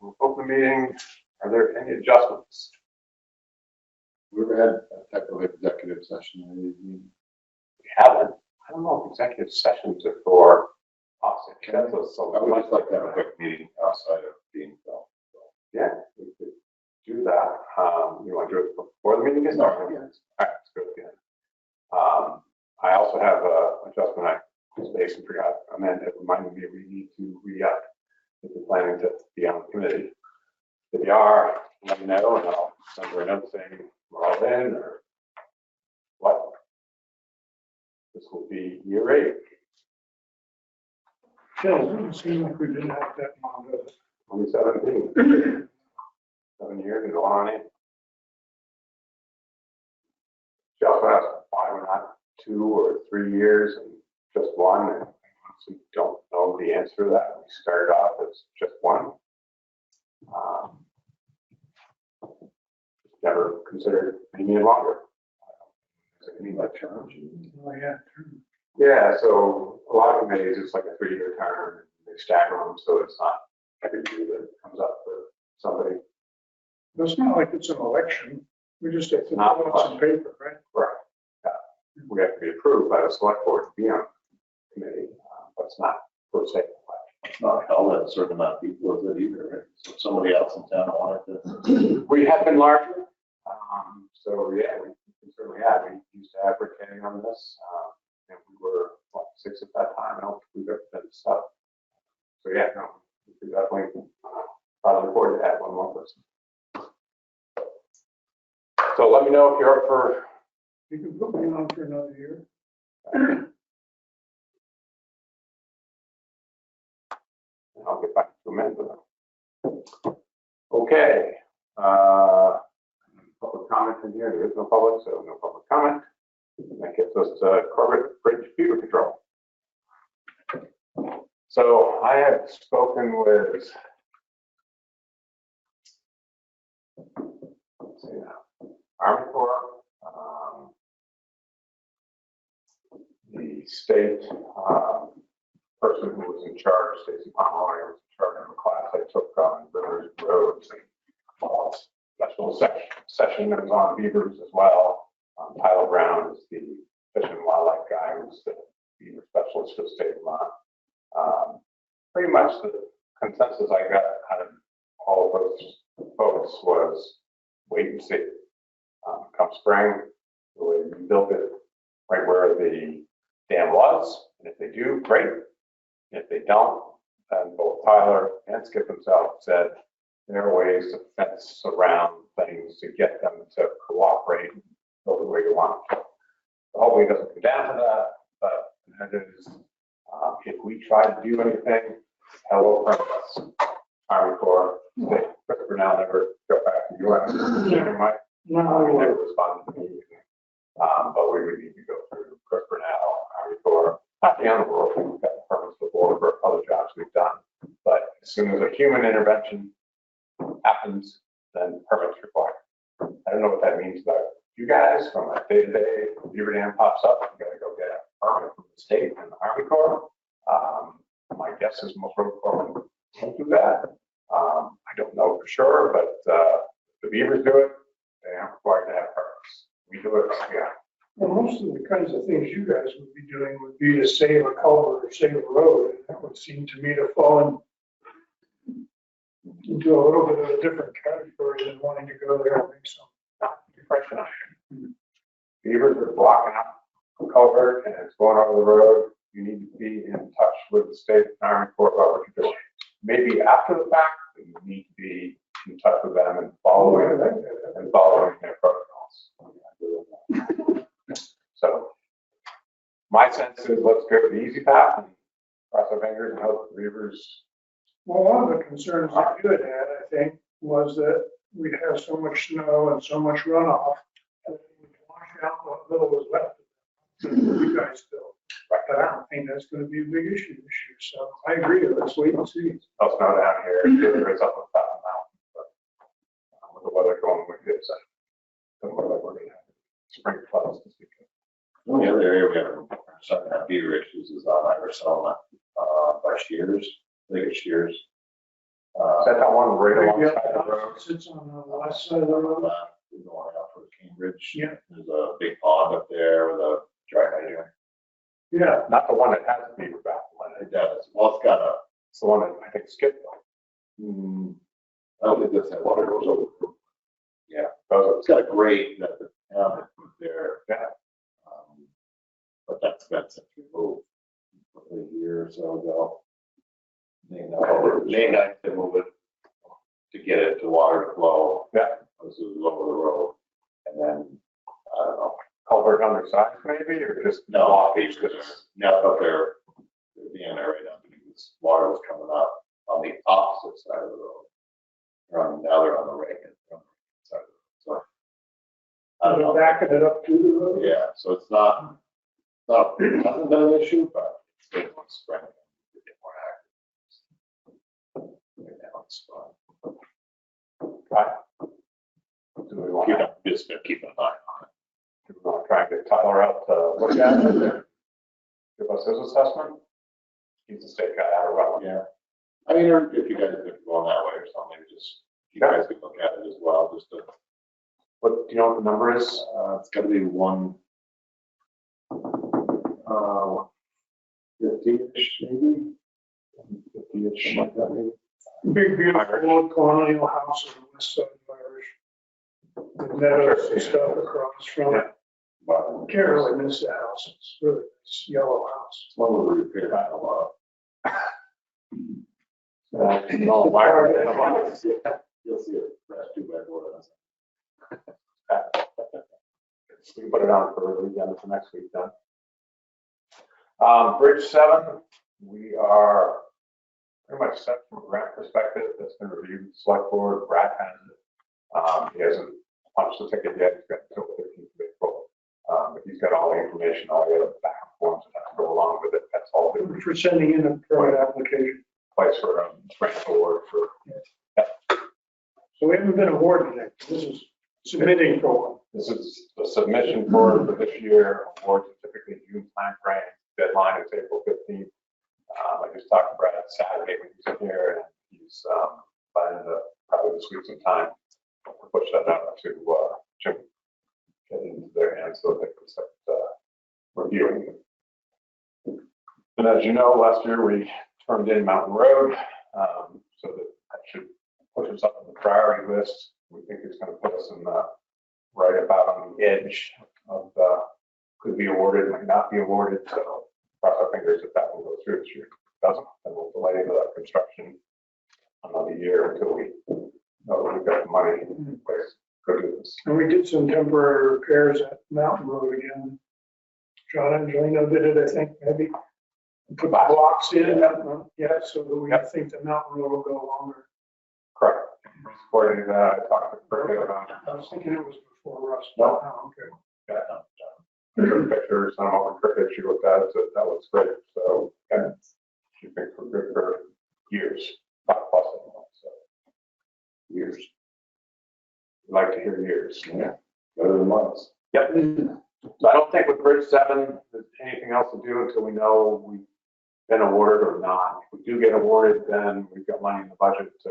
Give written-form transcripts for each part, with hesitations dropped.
we'll open the meeting. Are there any adjustments? We ever had a type of executive session? We haven't. I don't know if executive sessions are for policy. That's so I would just like to have a quick meeting outside of being filmed. yeah, we could do that. You want to do it before the meeting gets started? No, All right, let's go again. I also have a adjustment I spaced and forgot. Amanda reminded me we need to re-up if you're planning to be on the committee. If you are, let me know and I'll send her a note saying we're all in or what. This will be year 8. Phil, it doesn't seem like we didn't have that long, does it? Only 17. 7 years and going on 8. She also has why we're not 2 or 3 years and just 1. And I honestly don't know the answer to that. We started off as just 1. Never considered any longer. Any like terms? Oh, yeah. Yeah, so a lot of committees, it's like a 3-year term. They stagger them, so it's not every year that comes up for somebody. It's not like it's an election. We just have to Not put out some paper, right? Right. We have to be approved by the select board to be on the committee, but it's not per se. It's not held at a certain amount of people, is it either, right? So somebody else in town wanted to. We have been larger. So yeah, we certainly have. We used to have Rick Henning on this. And we were, 6 at that time. I don't think we've ever been stuff. So yeah, no, we definitely probably afford to add 1 more person. So let me know if you're up for. You can put me on for another year. I'll get back to amend them. Okay. Public comment in here. There is no public, so no public comment. And that gets us to Corbett Bridge Beaver Control. So I have spoken with, let's see now, Army Corps, the state person who was in charge, Stacy Pomeroy, was in charge of a class I took on rivers, roads, and special session that was on beavers as well. Tyler Brown is the Fish and Wildlife guy who's the beaver specialist for the state of Vermont. Pretty much the consensus I got out of all of those folks was wait and see. Come spring, we'll rebuild it right where the dam was, and if they do, great. If they don't, then both Tyler and Skip himself said there are ways to fence around things to get them to cooperate and build the way you want. So hopefully it doesn't come down to that, but that is, if we try to do anything, hello from us, Army Corps, Christopher now never got back to you. He never responded to me. But we would need to go through Christopher now, Army Corps, not the animal, we've got permits before for other jobs we've done. But as soon as a human intervention happens, then permits required. I don't know what that means about you guys from a day-to-day. Beaver Dam pops up, you gotta go get a permit from the state and the Army Corps. My guess is most road corps won't do that. I don't know for sure, but the beavers do it. They aren't required to have permits. We do it, yeah. Well, most of the kinds of things you guys would be doing would be to save a culvert or save a road. And that would seem to me to fall into a little bit of a different category than wanting to go there and make some Depression. Beavers are blocking up a culvert and it's going over the road. You need to be in touch with the state Army Corps about what you're doing. Maybe after the fact, you need to be in touch with them and following their protocols. So my sense is let's go the easy path and cross our fingers and hope the beavers. Well, one of the concerns that you had, I think, was that we'd have so much snow and so much runoff that it would wash out what little was left. You guys still, but I don't think that's going to be a big issue this year. So I agree. Let's wait and see. No snow down here. It's up on top of the mountain, but with the weather going like this, I don't know what we're going to have spring floods this weekend. The only other area we have some kind of beaver issues is on Iversona by Shears, I think it's Shears. Is that one right alongside the road? Sits on the west side of the road. Going out for Cambridge. Yeah. There's a big pond up there with a dry hydrant. Yeah, Not the one that has the beaver baffle in It it. does. Well, it's got a, It's the one that I think skipped though. I don't think that's that water goes over. Yeah, Those it's got a grate that the town had put there. Yeah. But that's been since removed a year or so ago. They had to move it to get it to water to flow. Yeah. This is over the road. And then, I don't know. culvert undersized maybe, or just? No, now up there, being there right now, because water was coming up on the opposite side of the road. Now they're on the right side of the road. So, I don't know. backing it up to the road. Yeah, so it's not, it hasn't been an issue, but it's been one spring. To get more active. Right now it's fun. Right. Do we want to, Just been keeping an eye on it. do we want to try and get Tyler out to look at it? Give us his assessment? He's the state guy out of Rutland. Yeah. I mean, or if you guys are going that way or something, maybe just, you guys can look at it as well, just to. What, do you know what the number is? It's gotta be 50-ish maybe? 50-ish, something like that maybe. Big, beautiful old colonial house on the west side of Irish. The meadows and stuff across from it. But Can't really miss the house. It's really nice yellow house. it's one we repaired out a lot. No, wire. You'll see it, that's too bad for us. We can put it on for the weekend for next week then. Bridge 7, we are pretty much set from a grant perspective. That's been reviewed, select board, Brad has it. He hasn't punched the ticket yet, he's got until the 15th of April. But he's got all the information, all the other backup forms that have to go along with it. That's all been For sending in a permit application. place for a grant award for. So we haven't been awarded it. This is submitting for one. This is the submission for this year. Awards are typically June timeframe. Deadline is April 15th. I just talked to Brad Saturday when he's in here, and he's planning to probably this week sometime to push that out to Jim, get it into their hands so they can start reviewing it. And as you know, last year we turned in Mountain Road, so that should push us up on the priority list. We think it's going to put us in the right about on the edge of could be awarded, might not be awarded. So cross our fingers if that will go through this year. If it doesn't, then we'll delay the construction another year until we know that we've got the money in place. Good news. And we did some temporary repairs at Mountain Road again. John Angelino did it, I think, maybe. Put the blocks in, yeah, so that we think the Mountain Road will go longer. Correct. According to that, I talked to Corbett about it. I was thinking it was before Russ. No. Oh, okay. Took pictures, I don't know what Cricket she looked at, so that looks great. So, and she thinks we're good for years, not plus anymore, so. Years. We'd like to hear years. Yeah, better than months. Yep. So I don't think with Bridge 7, there's anything else to do until we know we've been awarded or not. If we do get awarded, then we've got money in the budget to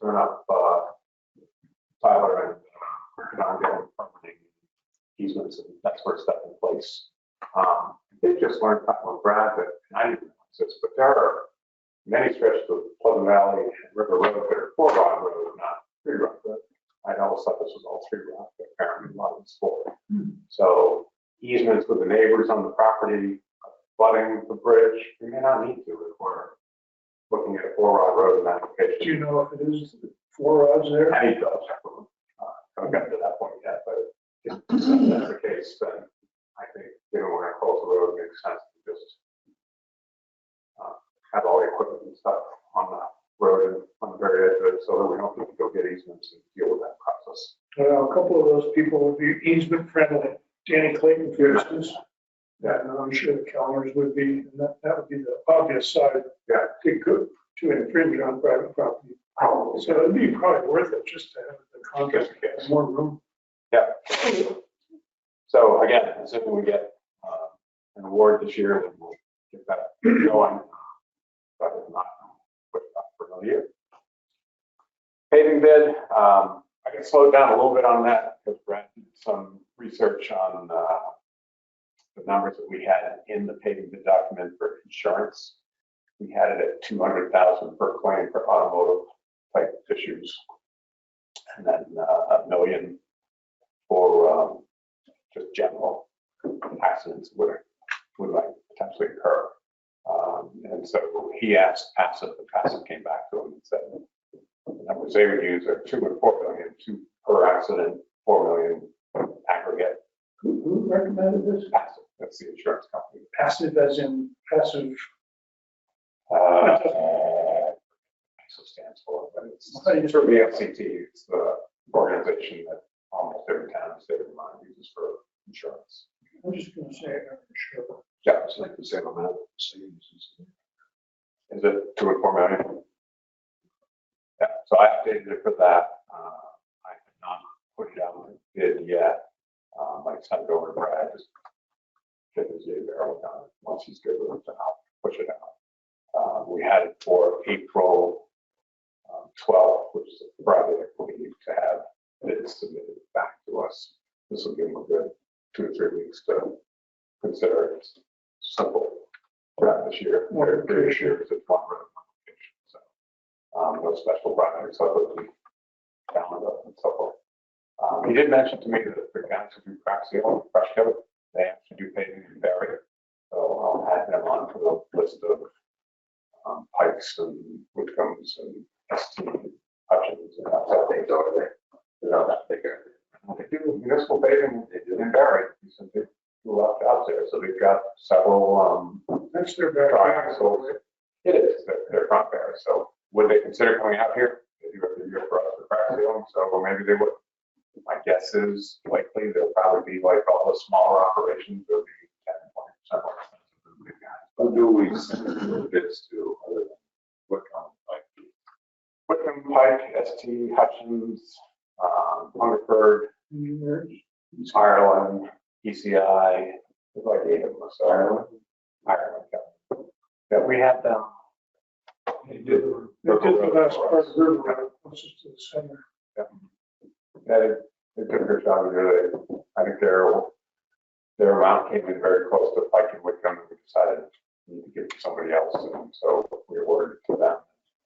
turn up Tyler and working on getting permitting easements and that sort of stuff in place. They just learned talking with Brad that, and I didn't know this, but there are many stretches of Pleasant Valley and River Road that are 4-rod road, not 3-rod road. I always thought this was all 3-rod, but apparently a lot of it's 4. So easements with the neighbors on the property, flooding the bridge, we may not need to if we're looking at a 4-rod road in that location. Do you know if it is 4 rods there? I need to check with them. Haven't gotten to that point yet, but if that's the case, then I think, given we're gonna close the road, it makes sense to just have all the equipment and stuff on the road and on the very edge of it, so that we don't need to go get easements and deal with that process. Well, a couple of those people would be easement friendly. Danny Clayton, for instance. Yeah, and I'm sure the Kellners would be, and that would be the obvious side. Yeah. To infringe on private property. So it'd be probably worth it just to have the contract get more room. Yeah. So again, assuming we get an award this year, then we'll get that going. But if not, put it up for another year. Paving bid, I can slow down a little bit on that because Brad did some research on the numbers that we had in the paving bid document for insurance. We had it at 200,000 per claim for automotive type issues, and then $1 million for just general accidents would like potentially occur. And so he asked Passive, and Passive came back to him and said the numbers they would use are 2 and 4 million, 2 per accident, 4 million aggregate. Who recommended this? Passive, that's the insurance company. Passive as in passive. Passive stands for, but it's for Cmte. It's the organization that almost every town in the state of Vermont uses for insurance. I'm just gonna say, I'm sure. Yeah, it's like the same amount. Is it 2 and 4 million? Yeah, so I updated it for that. I have not put it out in bid yet. I just have to go over to Brad, just get his barrel done. Once he's good with it, then I'll push it out. We had it for April 12th, which is a Friday, I believe, to have it submitted back to us. This will give them a good 2 or 3 weeks to consider it. It's simple throughout this year. Previous year, it's one road application. So no special projects other than calendar and so forth. He did mention to me that the guys who do crack seal, fresh coat, they actually do paving and bury. So I'll add them onto the list of Pikes and Whitcombs and ST Hutchins and that things over there. They're not that bigger. They do municipal paving, they do in Barry. Some big left out there, so they've got several That's their back. triangles. It is their front Barry. So would they consider coming out here? They do every year for us for crack sealing, so maybe they would. My guess is likely they'll probably be like all the smaller operations. They'll be 10, 20% more expensive than the big guys. Who do we send the bids to other than Whitcomb, like? Whitcomb, Pike, ST, Hutchins, Hungerford, Ireland, ECI, there's like 8 of them. So Ireland, yeah, we had them. They did the last part of the river road, closest to the center. Yeah. They did a good job of it. I think their amount came in very close to Pike and Whitcomb, and we decided we need to give it to somebody else, and so we awarded it to them.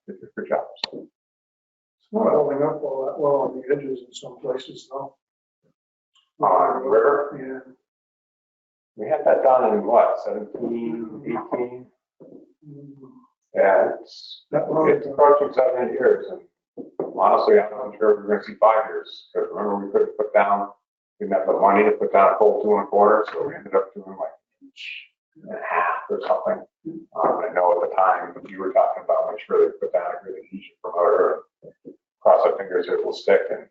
They did a good job. So. It's not holding up all that well on the edges in some places, though. On the river? Yeah. We had that done in what, 17, 18? Yeah, it's approaching 7 years. And honestly, I'm not sure we're going to see 5 years. Because remember, we couldn't put down, we didn't have the money to put down a full 2 1/4, so we ended up doing like 1.5 inches or something. I know at the time you were talking about make sure they put down a good adhesion promoter. Cross our fingers it will stick. And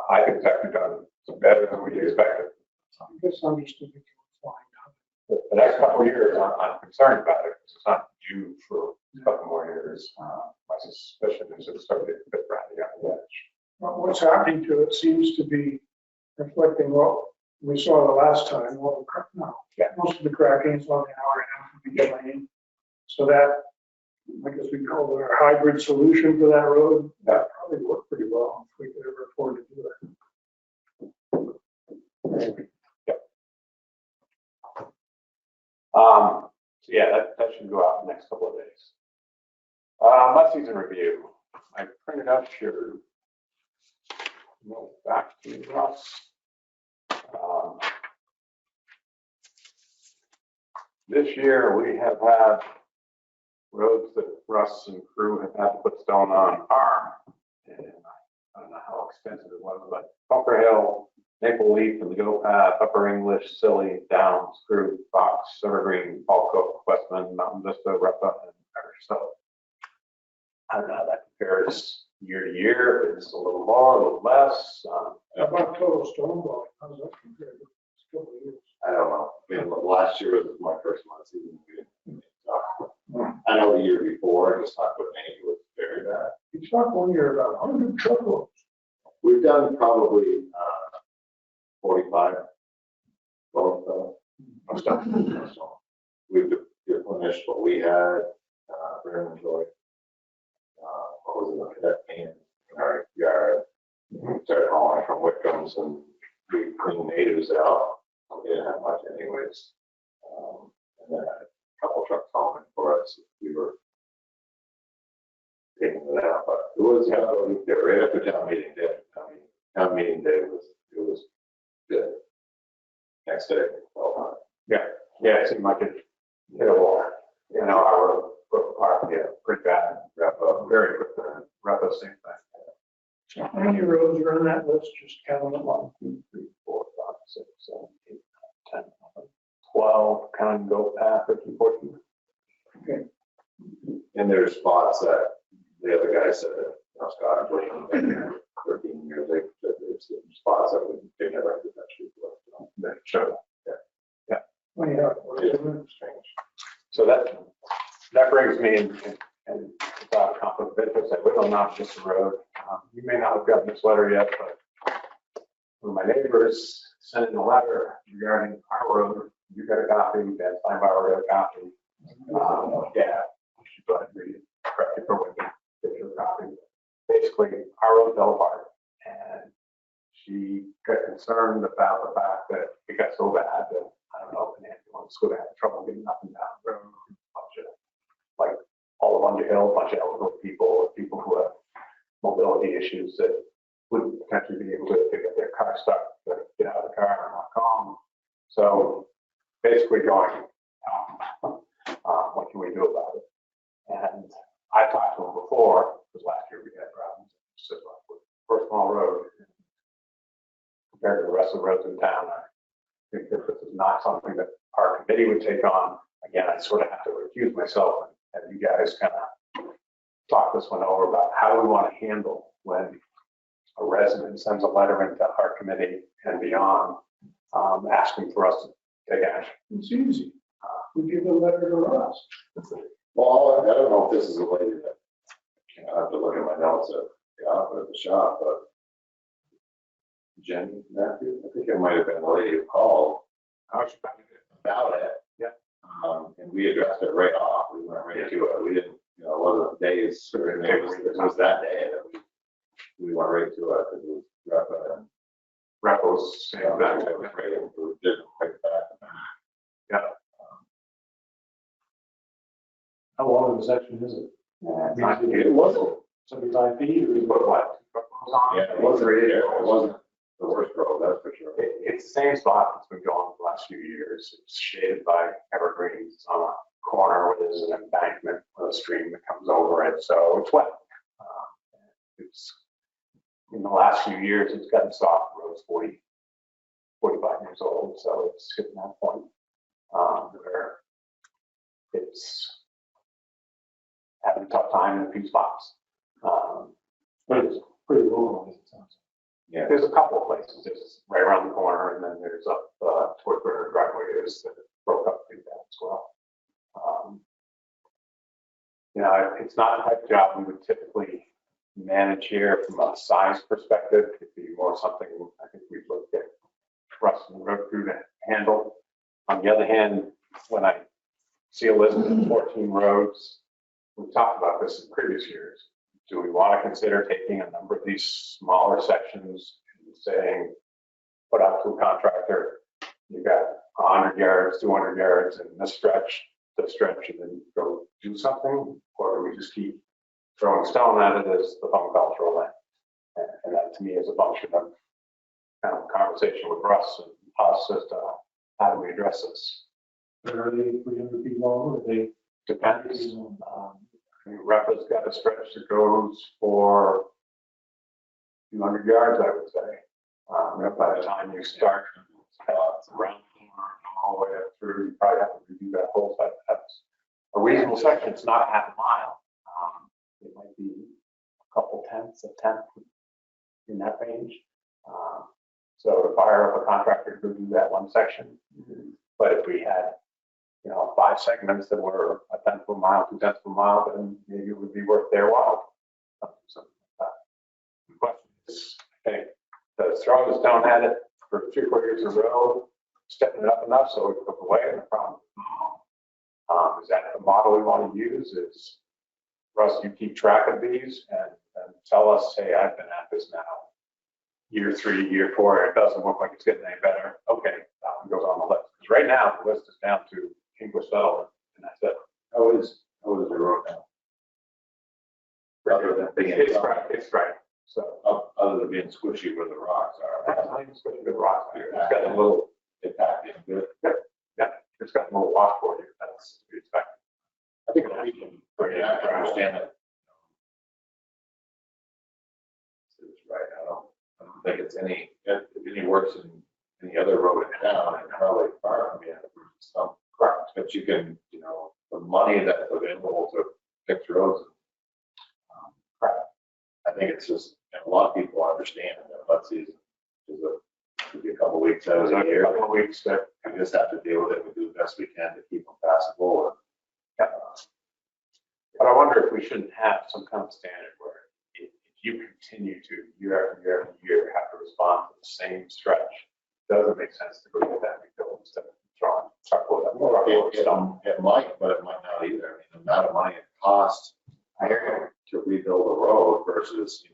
I think it's actually done better than we expected. I guess I'm just a bit flying. The next couple of years, I'm concerned about it because it's not due for a couple more years. My suspicion is it's starting to get a bit ratty on the edge. Well, what's happening to it seems to be reflecting what we saw the last time. Well, no, most of the cracking is only an hour and a half of each lane. So that, I guess we call it our hybrid solution for that road. That probably worked pretty well if we could ever afford to do it. So yeah, that should go out in the next couple of days. Mud season review. I printed out your note back to Russ. This year we have had roads that Russ and crew have had to put stone on farm. And I don't know how expensive it was, but Bunker Hill, Maple Leaf, and the Go Path, Upper English, Silly, Downs, Crew, Fox, Evergreen, Paul Cook, Westman, Mountain Vista, Repa, and Irish. So I don't know how that compares year to year. It's a little more, a little less. How about total stone volume? How does that compare to a couple of years? I don't know. I mean, last year was my first month season. I know the year before, just not putting any was very bad. You talked 1 year about 100 truckloads. We've done probably 45. Both stuff. We've replenished what we had for inventory. What was it? That can in our yard. Started hauling from Wickham's and we cleaned natives out. We didn't have much anyways. And then I had a couple trucks hauling for us. We were taking it out, but it was, right after town meeting day. Town meeting day was good. Next day, well, Yeah, it seemed like it hit a wall. You know, our park, yeah, pretty bad. Very quick, same thing. How many roads are on that list? Just count them. 1, 2, 3, 4, 5, 6, 7, 8, 9, 10, 11, 12, counting Goat Path, 13, 14. Okay. and there's spots that the other guy said that, Scott, I've been here 13 years, there's spots that we never had to touch before. That show. Oh, yeah. It's strange. So that brings me in, and without conflict of interest, I live on Opposite Road. You may not have gotten this letter yet, but one of my neighbors sent in a letter regarding our road. You got a copy, Dan Steinbauer got a copy. Yeah, you should go ahead and read it. Correct it for when you get your copy. Basically, our road fell apart, and she got concerned about the fact that it got so bad that, I don't know, an ambulance would have trouble getting up and down the road. Like all of Underhill, a bunch of elderly people, people who have mobility issues that wouldn't potentially be able to get their car stuck, to get out of the car and not calm. So basically going, what can we do about it? And I talked to him before, because last year we had problems. He said, well, we're a small road. Compared to the rest of the roads in town, I think that this is not something that our committee would take on. Again, I sort of have to recuse myself and have you guys kind of talk this one over about how we want to handle when a resident sends a letter into our committee and beyond, asking for us to take action. It's easy. We give a letter to us. Well, I don't know if this is a lady that, I have to look at my notes at the shop, but Jenny Matthews, I think it might have been the lady who called about it. Yeah. And we addressed it right off. We went right to it. We didn't, it wasn't days, it was that day that we went right to it because it was REPA and Rebels, same thing. right, and we didn't quite back. Yeah. How long of a section is it? It wasn't. 75 feet or? But what? Yeah, it wasn't. It wasn't the worst road, that's for sure. It's the same spot that's been going for the last few years. It's shaded by evergreens. It's on a corner where there's an embankment with a stream that comes over it, so it's wet. It's in the last few years, it's gotten soft. The road's 45 years old, so it's hitting that point where it's having a tough time in a few spots. But it's pretty rural, as it sounds. Yeah. There's a couple of places. There's right around the corner, and then there's up towards where the driveway is that broke up pretty bad as well. It's not a type of job we would typically manage here from a size perspective. It'd be more something I think we'd look at Rustin Road Crew to handle. On the other hand, when I see a list of 14 roads, we've talked about this in previous years. Do we want to consider taking a number of these smaller sections and saying, put out to a contractor, you got 100 yards, 200 yards, and this stretch, and then go do something? Or do we just keep throwing stone at it as the phone calls roll in? And that to me is a function of kind of a conversation with Russ and us as to how do we address this? Are they 300 feet long? Or they? Depends. REPA's got a stretch that goes for 200 yards, I would say. By the time you start around the corner and all the way up through, you probably have to redo that whole side. That's a reasonable section. It's not half a mile. It might be a couple tenths, a tenth in that range. So to fire up a contractor to do that one section. But if we had 5 segments that were a tenth of a mile, 2 tenths of a mile, then maybe it would be worth their while. Something like that. The question is, I think, the throwing the stone at it for 3-4 years in a row, stepping it up enough so it goes away in the problem. Is that the model we want to use? Is Russ, you keep track of these and tell us, hey, I've been at this now, year 3, year 4, it doesn't look like it's getting any better. Okay, that one goes on the list. Because right now, the list is down to English settlement, and that's it. How is the road now? Other than being, It's right. So, other than being squishy where the rocks are. that's not even supposed to be the rocks here. It's got a little, It packed in good. yeah, it's got a little washboard here. That's to be expected. I think we can, I understand that. It's right, I don't think it's any worse than any other road in town, and probably far from some cracks, but you can, the money that's available to fix roads. I think it's just, a lot of people understand that mud season could be a couple weeks out of the year. A couple of weeks that We just have to deal with it, we do the best we can to keep them passable. But I wonder if we shouldn't have some kind of standard where if you continue to year after year after year have to respond to the same stretch, doesn't make sense to go get that rebuilt instead of throwing truckload of more. It might, but it might not either. I mean, the amount of money it costs to rebuild a road versus, a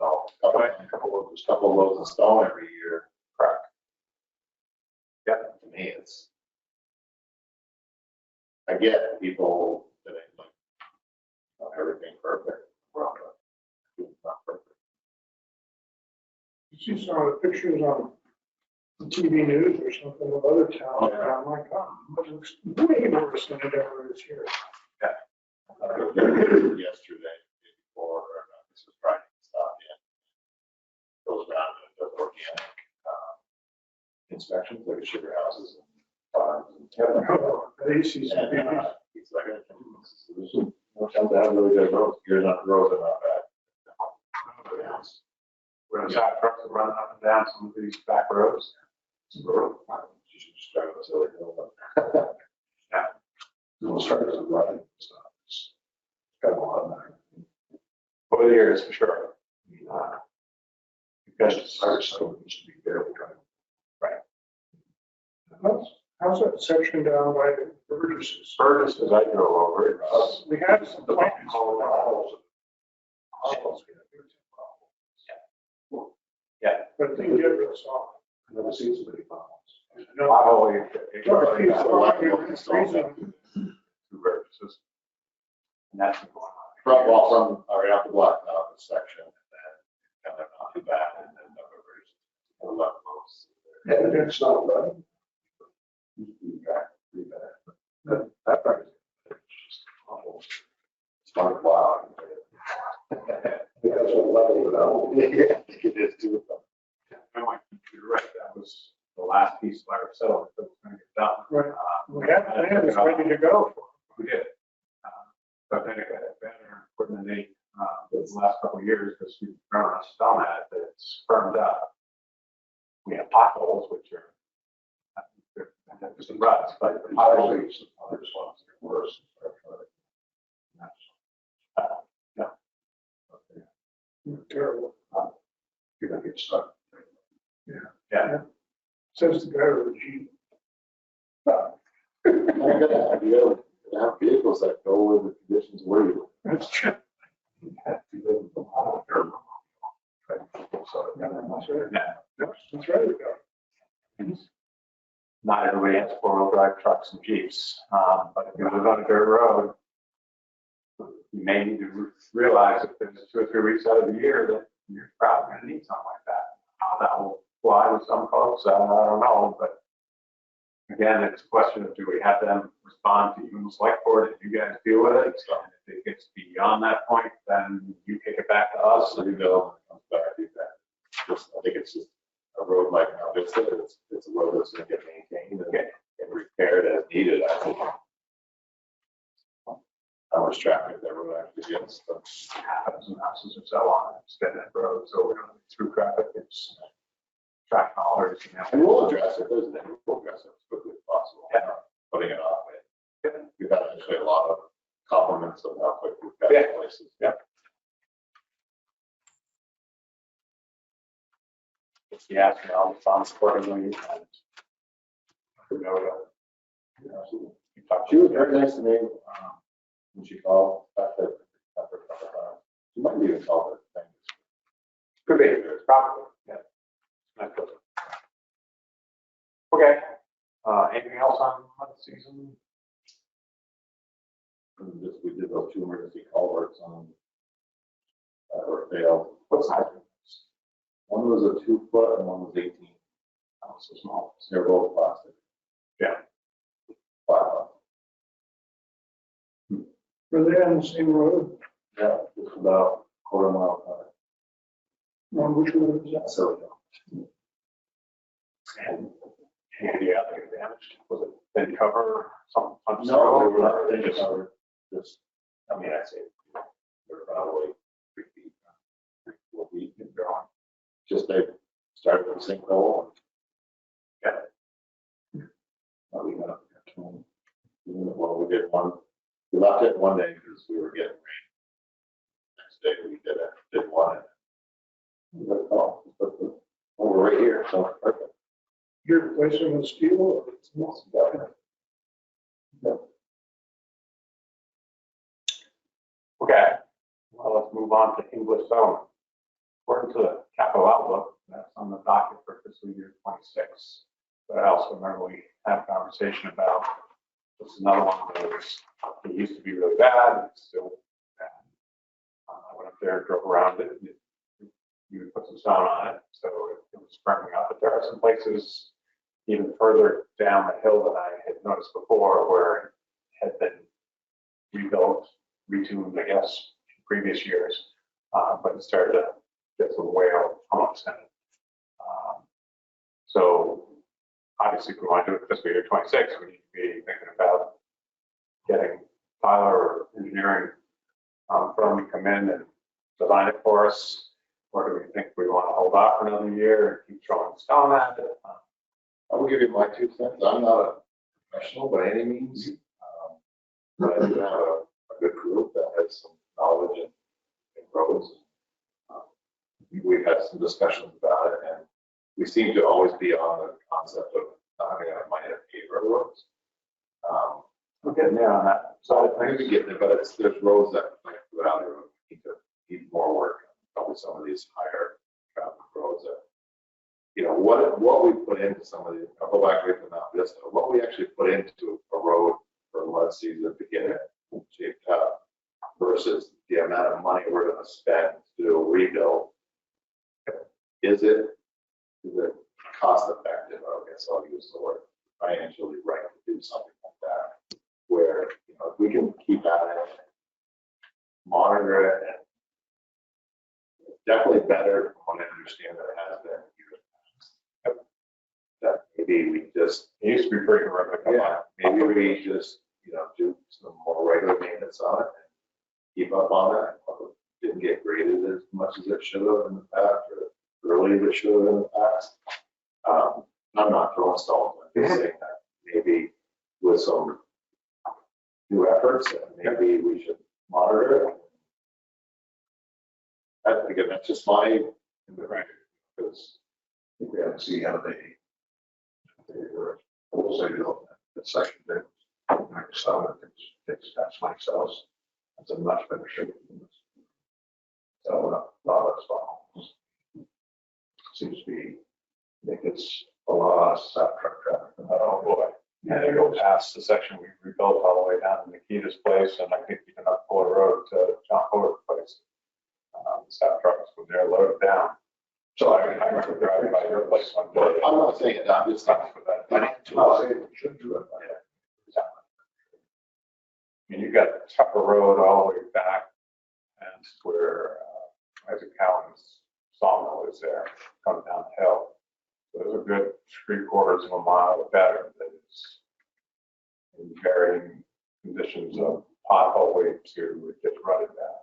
couple of loads of stone every year. Correct. Yeah, to me, I get people that ain't like, everything perfect. Well, it's not perfect. You see some of the pictures on TV news or something of other towns, and I'm like, oh, it looks way worse than it ever is here. Yesterday, day before, this was Friday, stopped in. Goes around and does organic inspections, like sugar houses and farms. They see some And pictures. he's like, no towns that have really good roads, yours not roads are not bad. We're gonna have trucks that run up and down some of these back roads. You should just drive a silly hill. Yeah. We'll start with running stuff. It's got a lot of that. Over the years, for sure. Because it's hard, so it should be barely driving. How's that section down by Burgess's? Burgess, as I drove over, it was, We had some plans. yeah, But they get real soft. Never seen so many problems. not only. Two Burgesses. And that's been going on. From right off the block, now the section, and then kind of off the back, and then the left most. Yeah, it's not bad. That part is just awful. It's fun to plow. That's what level it out. Yeah, I think it is too. And like, you're right, that was the last piece of our settlement that was gonna get done. Right. We had plans ready to go. We did. But then it got better, coordinate, the last couple of years, because we've grown a stone at it, it's firmed up. We have potholes, which are, there's some ruts, but the potholes, Other spots are worse. Terrible. You're gonna get stuck. yeah, Says the guy with the Jeep. You gotta have vehicles that go with the conditions where you That's true. have to live from home. So, That's right. not everybody has four-wheel drive trucks and Jeeps, but if you live on a dirt road, you may need to realize if there's 2 or 3 weeks out of the year that you're probably gonna need something like that. How that will fly with some folks, I don't know, but again, it's a question of, do we have them respond to even the select board, if you guys deal with it? So if it gets beyond that point, then you kick it back to us. So you go, comes back to that. I think it's just a road like now, it's a road that's gonna get maintained and repaired as needed, I think. How much traffic that road actually gets, but Happens and houses and so on, it's dead end road, so we don't need through traffic, it's traffic haulers. and we'll address it, there's an, we'll address it as quickly as possible. Yeah. Putting it off, we've had actually a lot of compliments of how quick we've got it places. Yeah. Yeah, I'll respond accordingly and. You know, Absolutely. you talk She was very nice to me, when she called, back there, she might even call her things. Could be, probably, yeah. Nice building. Okay, anything else on the season? And just, we did those 2 emergency culverts on, were failed. What size? One was a 2 foot and one was 18. Oh, so small. They're both plastic. Yeah. Wow. Were they on the same road? Yeah, just about quarter mile apart. On which road is that? So, And any idea how they got damaged? Was it thin cover, something? no, they were not, they just, I mean, I say, they're probably 3 feet, 3, 4 feet in drawing. Just they started with a sinkhole. Yeah. We got, well, we did one, we left it one day because we were getting rain. Next day we did one. We got, oh, we're right here, so it's perfect. You're replacing with steel or? Yeah. Okay, well, let's move on to English zone. According to the capital outlook, that's on the docket for fiscal year 26. What else? Remember we had a conversation about, this is another one of those, it used to be really bad, it's still bad. I went up there, drove around it, you put some stone on it, so it was firming up. But there are some places even further down the hill that I had noticed before where it had been rebuilt, retuned, I guess, in previous years, but it started to get some whale humps in it. So obviously, if we want to do it fiscal year 26, we need to be thinking about getting Tyler or engineering firm to come in and design it for us. Or do we think we want to hold off for another year and keep throwing stone at it? I will give you my 2 cents. I'm not a professional by any means, but I do have a good group that has some knowledge in roads. We've had some discussions about it, and we seem to always be on the concept of not having enough money to pay for roads. We're getting there on that. So I think we get there, but there's roads that like without it need more work. Probably some of these higher traffic roads that, you know, what we put into some of these, I'll go back right to Mount Vista, what we actually put into a road for mud season to get it shaped up versus the amount of money we're going to spend to do a rebuild. Is it cost effective? I guess I'll use the word financially right to do something like that, where, you know, if we can keep at it, monitor it, and definitely better from what I understand that it has been years past. That maybe we just, It used to be pretty horrific. yeah, maybe we just, you know, do some more regular maintenance on it and keep up on it. Didn't get graded as much as it should have in the past, or early as it should have in the past. I'm not throwing stones, I'm just saying that maybe with some new efforts, maybe we should monitor it. Again, that's just my, Right. because We have to see how they also do that section there. So it's that's myself. That's a much better shape than this. So a lot of spots seems to be, I think it's a lot of south truck traffic. Oh, boy. And they go past the section we rebuilt all the way down to Nikita's place, and I think even up Fuller Road to John Culvert's place. The south trucks were there loaded down. So I remember driving by your place one day. I'm not saying it, I'm just talking for that. I'll say we should do it. I mean, you've got Tupper Road all the way back, and where Isaac Cowan's sawmill is there, coming down the hill. So there's a good 3/4 of a mile or better that is in varying conditions of pothole weight to it gets rutted down.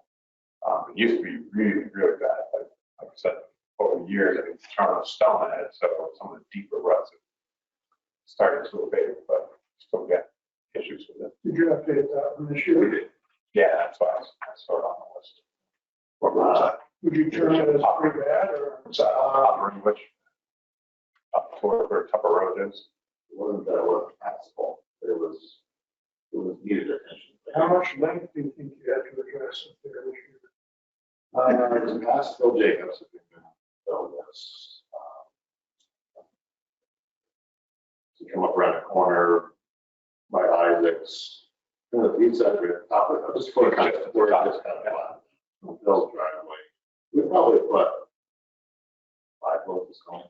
It used to be really, really bad, but like I said, over the years, I think throwing a stone at it, so some of the deeper ruts have started to abate, but still get issues with it. Did you update that one this year? Yeah, that's why I sort of on the list. What was that? Would you turn it as pretty bad or? Upper English, up toward where Tupper Road is. it wasn't that it wasn't asphalt, it was needed attention. How much length do you think you had to address up there this year? It's past Phil Jacobs, if you've been Phil, yes. You come up around the corner by Isaac's, the pizza at the top of it, just for kind of, we're just kind of flat. From Phil's driveway. We probably put 5 loads going.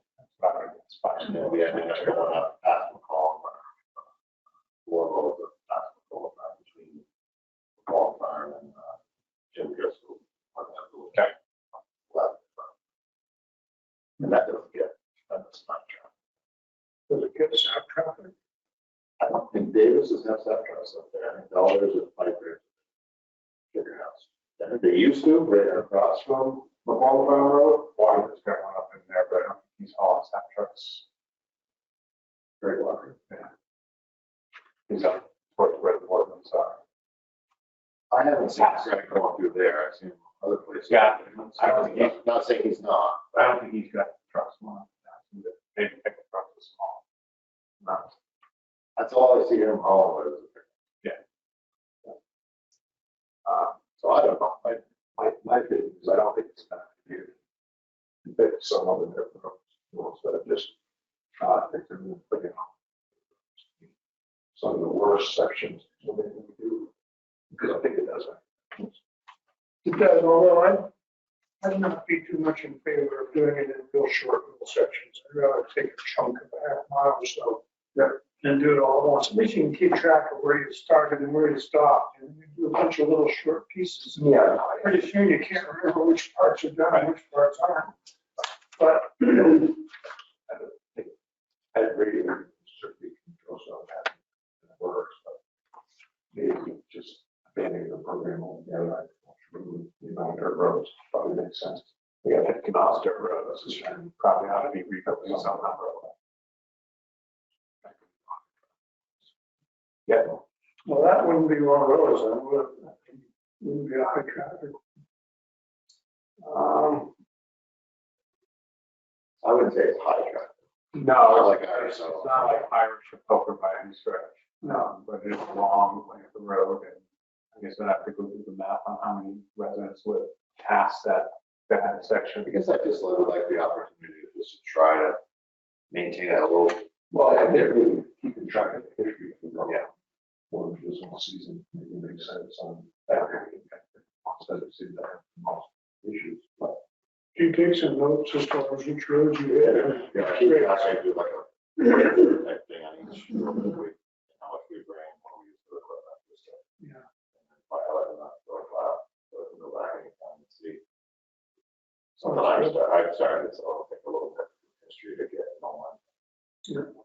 It's fine. And then we ended up going up past McCall. 4 loads of past McCall between McCall Farm and Jim Driscoll. Okay. And that doesn't get, that's not true. Does it get south traffic? I don't think Davis's has that trucks up there. I think Dollars is Piper. Sugar House. I think they used to, right across from McCall Farm Road. Water's got one up in there, but I don't think he's hauling snack trucks. Very lucky. He's up towards where the Portland's are. I haven't seen Greg going through there. I've seen him other places. Yeah. I don't think he's, not saying he's not. I don't think he's got trucks one. Maybe pick the trucks are small. No. That's all I see him hauling is a pickup. So I don't know. My opinion is I don't think it's going to be fit some of the different roads that are just, I think they're really picking up some of the worst sections. So maybe we do, because I think it does. It does, although I'd not be too much in favor of doing it in real short little sections. I'd rather take a chunk of a half mile or so. And do it all at once. At least you can keep track of where you started and where you stopped. And you do a bunch of little short pieces. Yeah. Pretty soon you can't remember which parts are done and which parts aren't. But I agree. Certainly control some of that. It works, but maybe just abandoning the program altogether. The amount of dirt roads probably makes sense. We got 50 miles of dirt roads and probably ought to be rebuilt somehow. Yeah. well, that wouldn't be one of those. That wouldn't be a high traffic. I wouldn't say it's high traffic. No, Like it's Irish, it's not like Irish or Poker by any stretch. No, but it's a long length of road, and I guess I'd have to go through the math on how many residents would pass that section. I guess I just would like the opportunity to just try to maintain a little. Well, and they're really keeping track of the history. Yeah. One of the small season, maybe makes sense on that. Instead of seeing that most issues, but. Do you take some notes as far as which roads you hit? Yeah, I think I do like a type thing on each road, how much we bring, what we use for equipment, just to. Yeah. File it in that file, so I can go back anytime and see. Sometimes I've started, so I'll take a little bit of history to get going.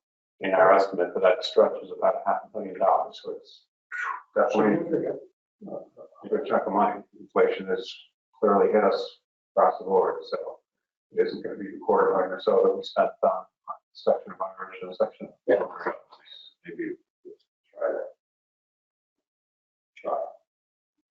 And our estimate for that stretch is about $500,000, so it's definitely a good chunk of money. Inflation has clearly hit us across the board, so it isn't going to be the quarter million or so that we spent on a section of Irish and a section. Yeah. Maybe try that. Try.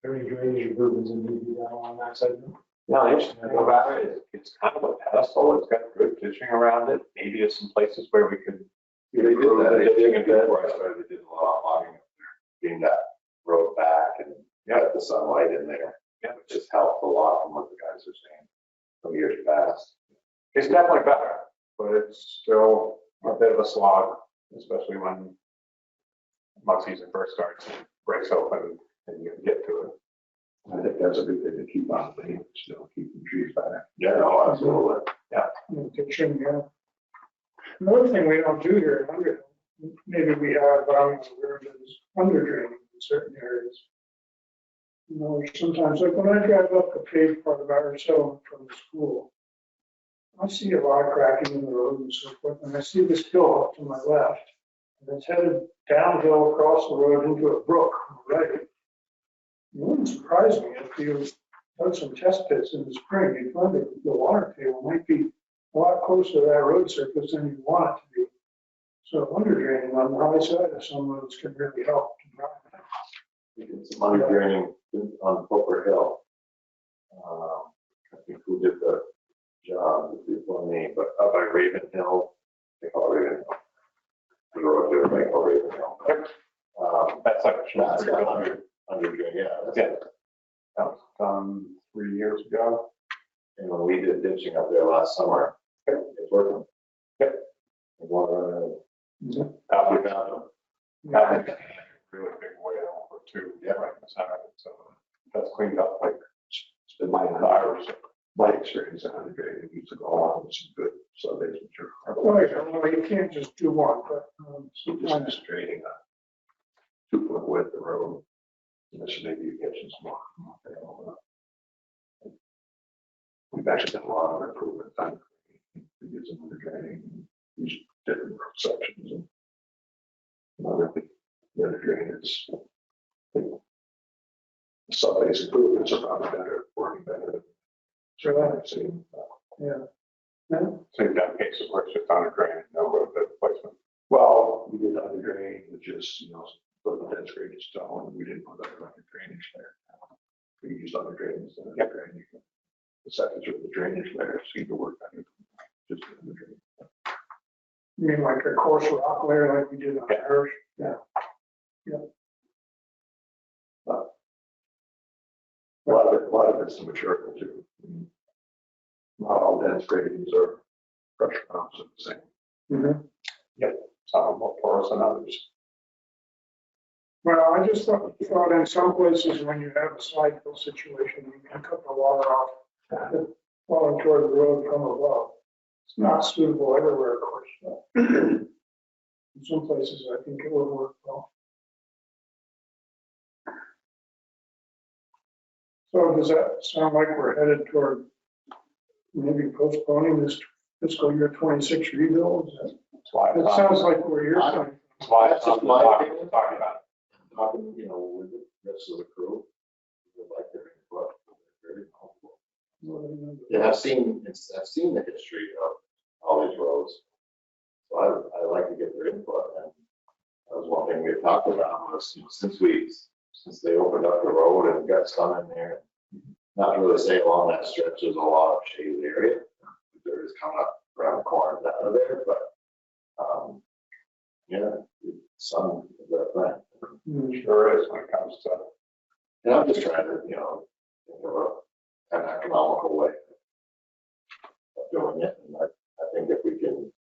Any drainage improvements in maybe down on that segment? No, the interesting thing about it is it's kind of a pedestal. It's got good ditching around it. Maybe there's some places where we could. Yeah, they did that. They did it before I started. They did a lot of logging up there, getting that road back and got the sunlight in there. Yeah. Which just helped a lot from what the guys are saying from years past. It's definitely better, but it's still a bit of a slog, especially when mud season first starts, and breaks open and you can get to it. I think that's a good thing to keep on the hand, still keeping trees back. Yeah, no, absolutely. Ditching, yeah. Another thing we don't do here in Underhill, maybe we have, but I'm not aware of it, is under draining in certain areas. You know, sometimes, like when I drive up the paved part of our settlement from the school, I see a lot of cracking in the road and so forth, and I see this hill up to my left, and it's headed downhill across the road into a brook on the right. It wouldn't surprise me if you dug some test pits in the spring, you'd find that the water table might be a lot closer to that road surface than you want it to be. So under draining on the high side of some roads can really help to drive that. We did some money draining on Poker Hill. I think who did the job before me, but up by Raven Hill, they call it Raven Hill. The road there, they call Raven Hill. That's like That's got under drain, yeah. That's Yeah. That was done 3 years ago. And when we did ditching up there last summer, it's working. Yep. The water, we found them. Really big whale or two, Yeah. right in the center, so that's cleaned up like It's been my Irish. experience on the grade, it used to go on with some good Sundays material. Well, you can't just do one, but sometimes. Just draining a 2 foot width of road. And this maybe you get some more. We've actually done a lot of improvement on using under draining, use different road sections and. Really, the under drainage. Some of these improvements are probably better, working better. So I've seen. Yeah. So you've done cases where it's just under drain, no road bed replacement. Well, we did under drain, which is, put the dense graded stone, and we didn't put under drainage there. We used under drainage instead of drainage. The second of the drainage layer seemed to work better. Just under drainage. You mean like a coarse rock layer like we did on ours? Yeah. A lot of it's the material too. Not all dense gradings are pressure pumps are the same. Mm-hmm. Some are more porous than others. Well, I just thought in some places when you have a slide fill situation, you can cut the water off falling toward the road from above. It's not suitable everywhere, of course. But in some places, I think it would work well. So does that sound like we're headed toward maybe postponing this fiscal year 26 rebuild? That's why It sounds like where you're coming That's why That's I'm just my talking opinion. about it. Talking, with the rest of the crew, we would like their input. They're very helpful. from. And I've seen the history of all these roads. So I like to get their input. And that was one thing we had talked about was, since they opened up the road and got some in there, not to really say along that stretch, there's a lot of shaded area. There is coming up around the corners out of there, but, some of that thing. Sure is when it comes to, And I'm just trying to, think of an economical way of doing it. And I think if we can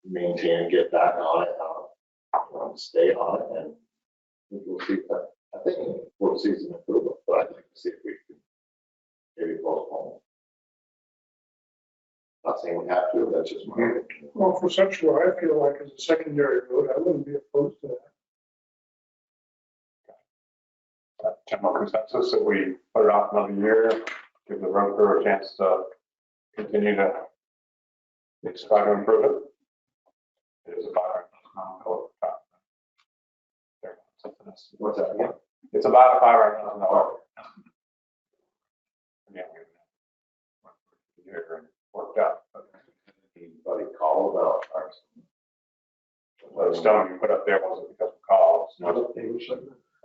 maintain and get back on it, stay on it, and we'll see. I think we'll see some improvement, but I'd like to see if we can maybe postpone. Not saying we have to, that's just my opinion. Well, for Central, I feel like as a secondary road, I wouldn't be opposed to that. general consensus that we put it off another year, give the road crew a chance to continue to try to improve it. It is about What's that again? it's about $500,000. Yeah, and worked out. Anybody call about ours? The stone you put up there wasn't because of calls.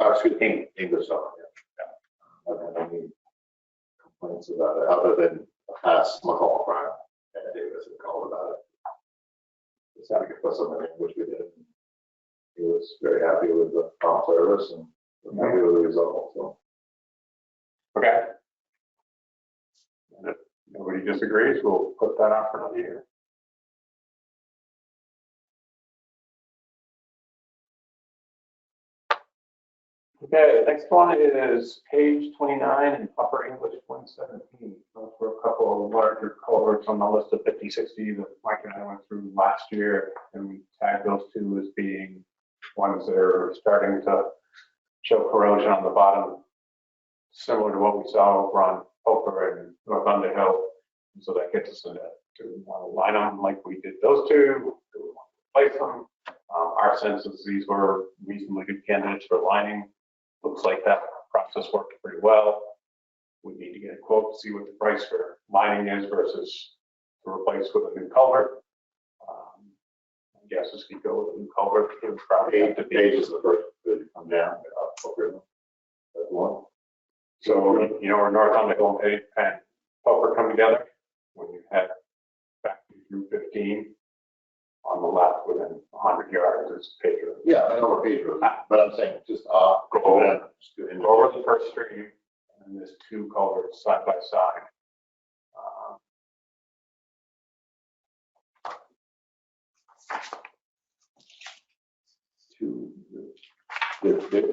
Excuse me, English stuff. I don't have any complaints about it, other than a past McCall crime, and Davis had called about it. Just had to put something in, which we did. He was very happy with the prompt service and happy with the result, so. Okay. And if nobody disagrees, we'll put that on for another year. Okay, next one is page 29 in Upper English 117. Those were a couple of larger culverts on the list of 50, 60 that Mike and I went through last year, and we tagged those two as being ones that are starting to show corrosion on the bottom, similar to what we saw over on Poker and North Underhill. And so that gets us into, do we want to line them like we did those two? Do we want to replace them? Our sense is these were reasonably good candidates for lining. Looks like that process worked pretty well. We need to get a quote to see what the price for lining is versus to replace with a new culvert. I guess as we go with a new culvert, it would probably have to be. Page is the first to come down. That's one. So, where North Underhill and Poker come together, when you head back through 15, on the left within 100 yards is Pedro. Yeah, I know where Beaver is, but I'm saying just Go over the first stream, and And there's two culverts side by side. Two, The big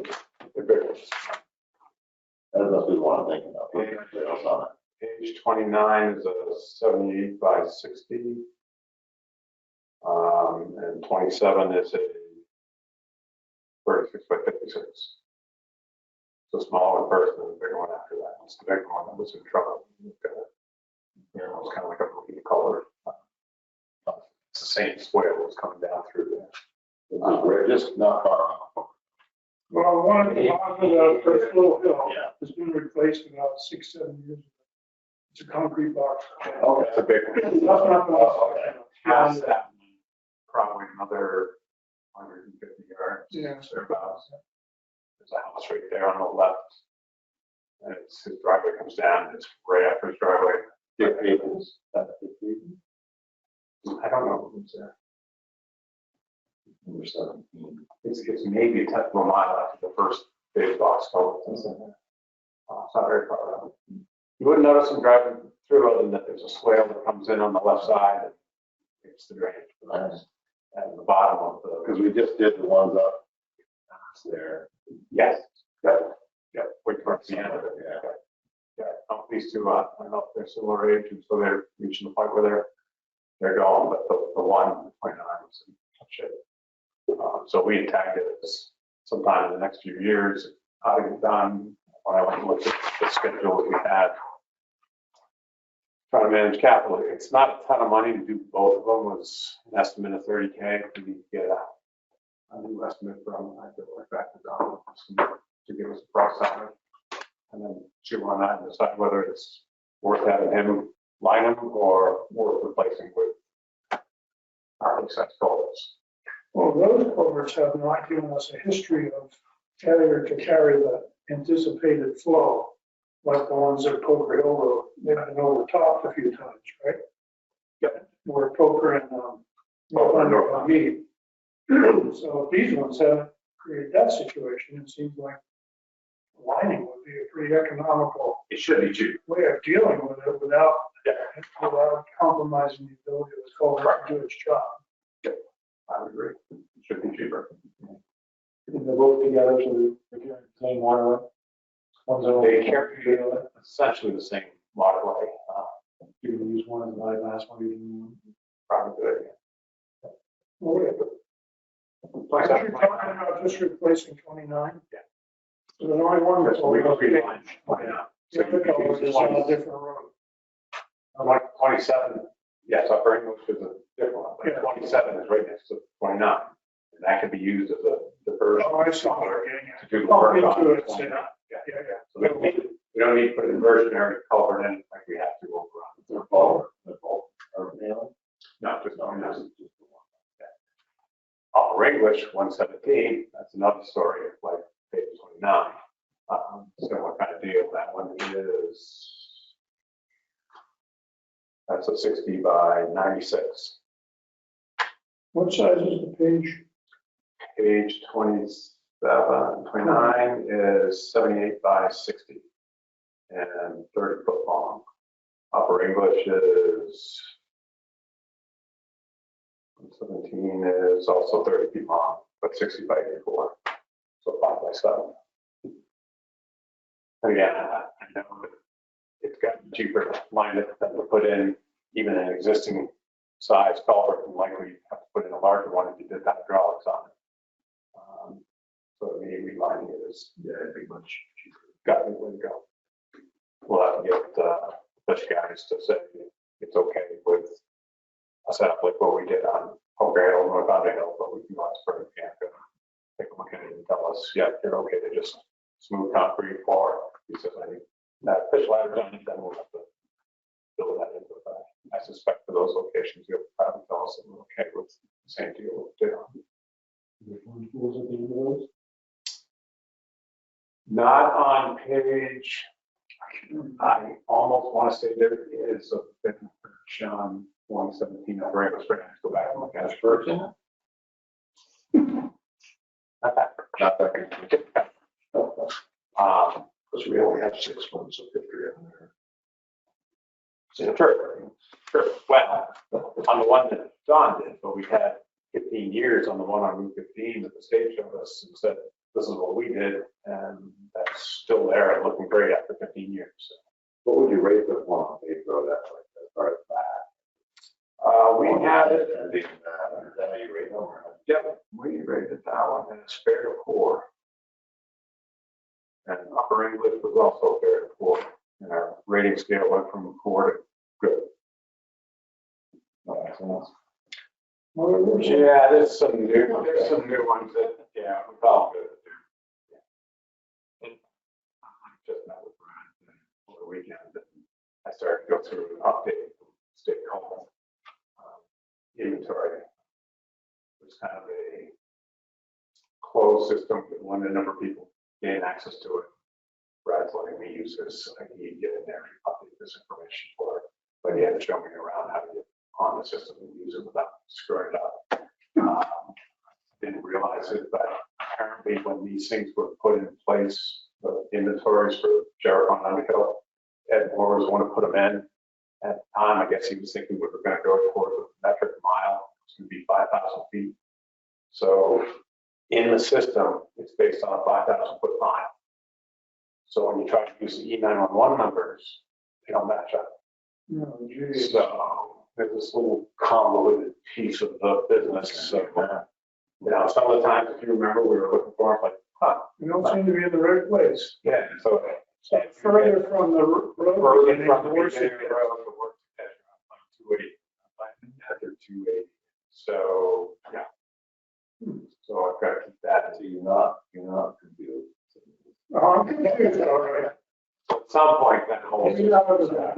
ones. that must be the one I'm thinking of. Trails on it. Page 29 is a 78 by 60. And 27 is a 36 by 56. So small one first and the bigger one after that. It's the bigger one that was in trouble. It was kind of like a blue color. It's the same swale that's coming down through there. We're just not far off. Well, one at the bottom of the first little hill Yeah. has been replaced about 6-7 years ago. It's a concrete box. Okay. That's a big one. That's not the one. Past that, probably another 150 yards. Yeah. Thereabouts. There's a house right there on the left. And it's, his driveway comes down, and it's right after his driveway. Dick Paving, that's Dick Paving. I don't know who's there. Number 17. It's maybe a tenth of a mile after the first big box culvert that's in there. It's not very far out. You wouldn't notice him driving through other than that there's a swale that comes in on the left side and it's the drainage. Nice. And the bottom of the. Because we just did the ones up there. Yes. Yeah. Yeah. Way towards the end of it. Yeah. Yeah. These two, I don't know if they're similar age, and so they're reaching the point where they're going, but the one, 29 was in tough shape. So we had tagged it as sometime in the next few years, how to get done. When I went and looked at the schedule that we had, trying to manage capital, it's not a ton of money to do both of them. Was an estimate of 30K. We need to get a new estimate from, I have to work back to Don to give us a price on it. And then chew on that and decide whether it's worth having him line them or worth replacing with our access culverts. Well, those culverts have not given us a history of failure to carry the anticipated flow, like the ones at Poker Hill Road. They've been overtopped a few times, right? Yep. Where Poker and Underhill meet. So if these ones haven't created that situation, it seems like lining would be a pretty economical It should be cheap. way of dealing with it without compromising the ability of the culvert to do its job. I would agree. It should be cheaper. They're both together, so they're carrying the same waterway. One's on. They carry essentially the same waterway. You can use one as a bypass, one you can. Probably good. Aren't you talking about just replacing 29? Yeah. So there's only one that's We over. go three lines. The other culvert is on a different road. Like 27, yes, Upper English is a different one, but Yeah. 27 is right next to 29. And that could be used as a diversion. Oh, I see. To do the Oh, work into on it, 29. yeah. Yeah. Yeah, yeah. So we don't need to put a diversionary culvert in like we have to over on. They're both, or really? No, just on this. Upper English, 117, that's another story, like page 29. Similar kind of deal. That one is, that's a 60 by 96. What size is the page? Page 29 is 78 by 60 and 30 foot long. Upper English is 17 is also 30 feet long, but 60 by 84, so 5 by 7. Again, I know that it's gotten cheaper to line it than to put in even an existing size culvert, and likely have to put in a larger one if you did hydraulics on it. So to me, relining it is pretty much cheaper. Got to be the way to go. We'll have to get Bush guys to say it's okay with a setup like what we did on Poker Hill, North Underhill, but we can ask for it. Take a look at it and tell us, yeah, you're okay to just smooth concrete floor. He says, I think that fish ladder's on it, then we'll have to build that into it. I suspect for those locations, you'll probably tell us that we're okay with the same deal we did on. Which ones at the end of those? Not on page, I almost want to say there is a bit on 117 of English, but I have to go back and look at it first. Not that good. Because we only have 6 months of history on there. Sure. Well, on the one that John did, but we had 15 years on the one on Route 15 that the state showed us and said, this is what we did, and that's still there and looking great after 15 years. So, What would you rate the one on Beaver Road at, like, as far as that? we had it, And is that how you rate them? Or? yep, we rated that one and it's fair to poor. And upper English was also fair to poor. And our rating scale went from poor to good. No, that's nice. Yeah, there's some new ones that, yeah, we call them good. And I just met with Brian over the weekend and I started to go through and update state call inventory. It was kind of a closed system with a limited number of people gain access to it. Brad's letting me use this, so I can get in there and update this information for it. But he had to show me around how to get on the system and use it without screwing it up. Didn't realize it, but apparently when these things were put in place, the inventories for Jericho and Underhill, Ed Moore was one to put them in. At the time, I guess he was thinking we were going to go towards a metric mile. It's going to be 5,000 feet. So in the system, it's based on a 5,000 foot mile. So when you try to use the E911 numbers, they don't match up. No, geez. So there's this little convoluted piece of the business. So, you know, some of the times, if you remember, we were looking for it, like, huh, You don't seem to be in the right place. yeah. So Further from the road. further from the worse beginning it of the road, the work is like 280, after 280. So yeah. So I've got to keep that. So you're not confused. Oh, I'm confused, all right. At some point, that whole Maybe that was that.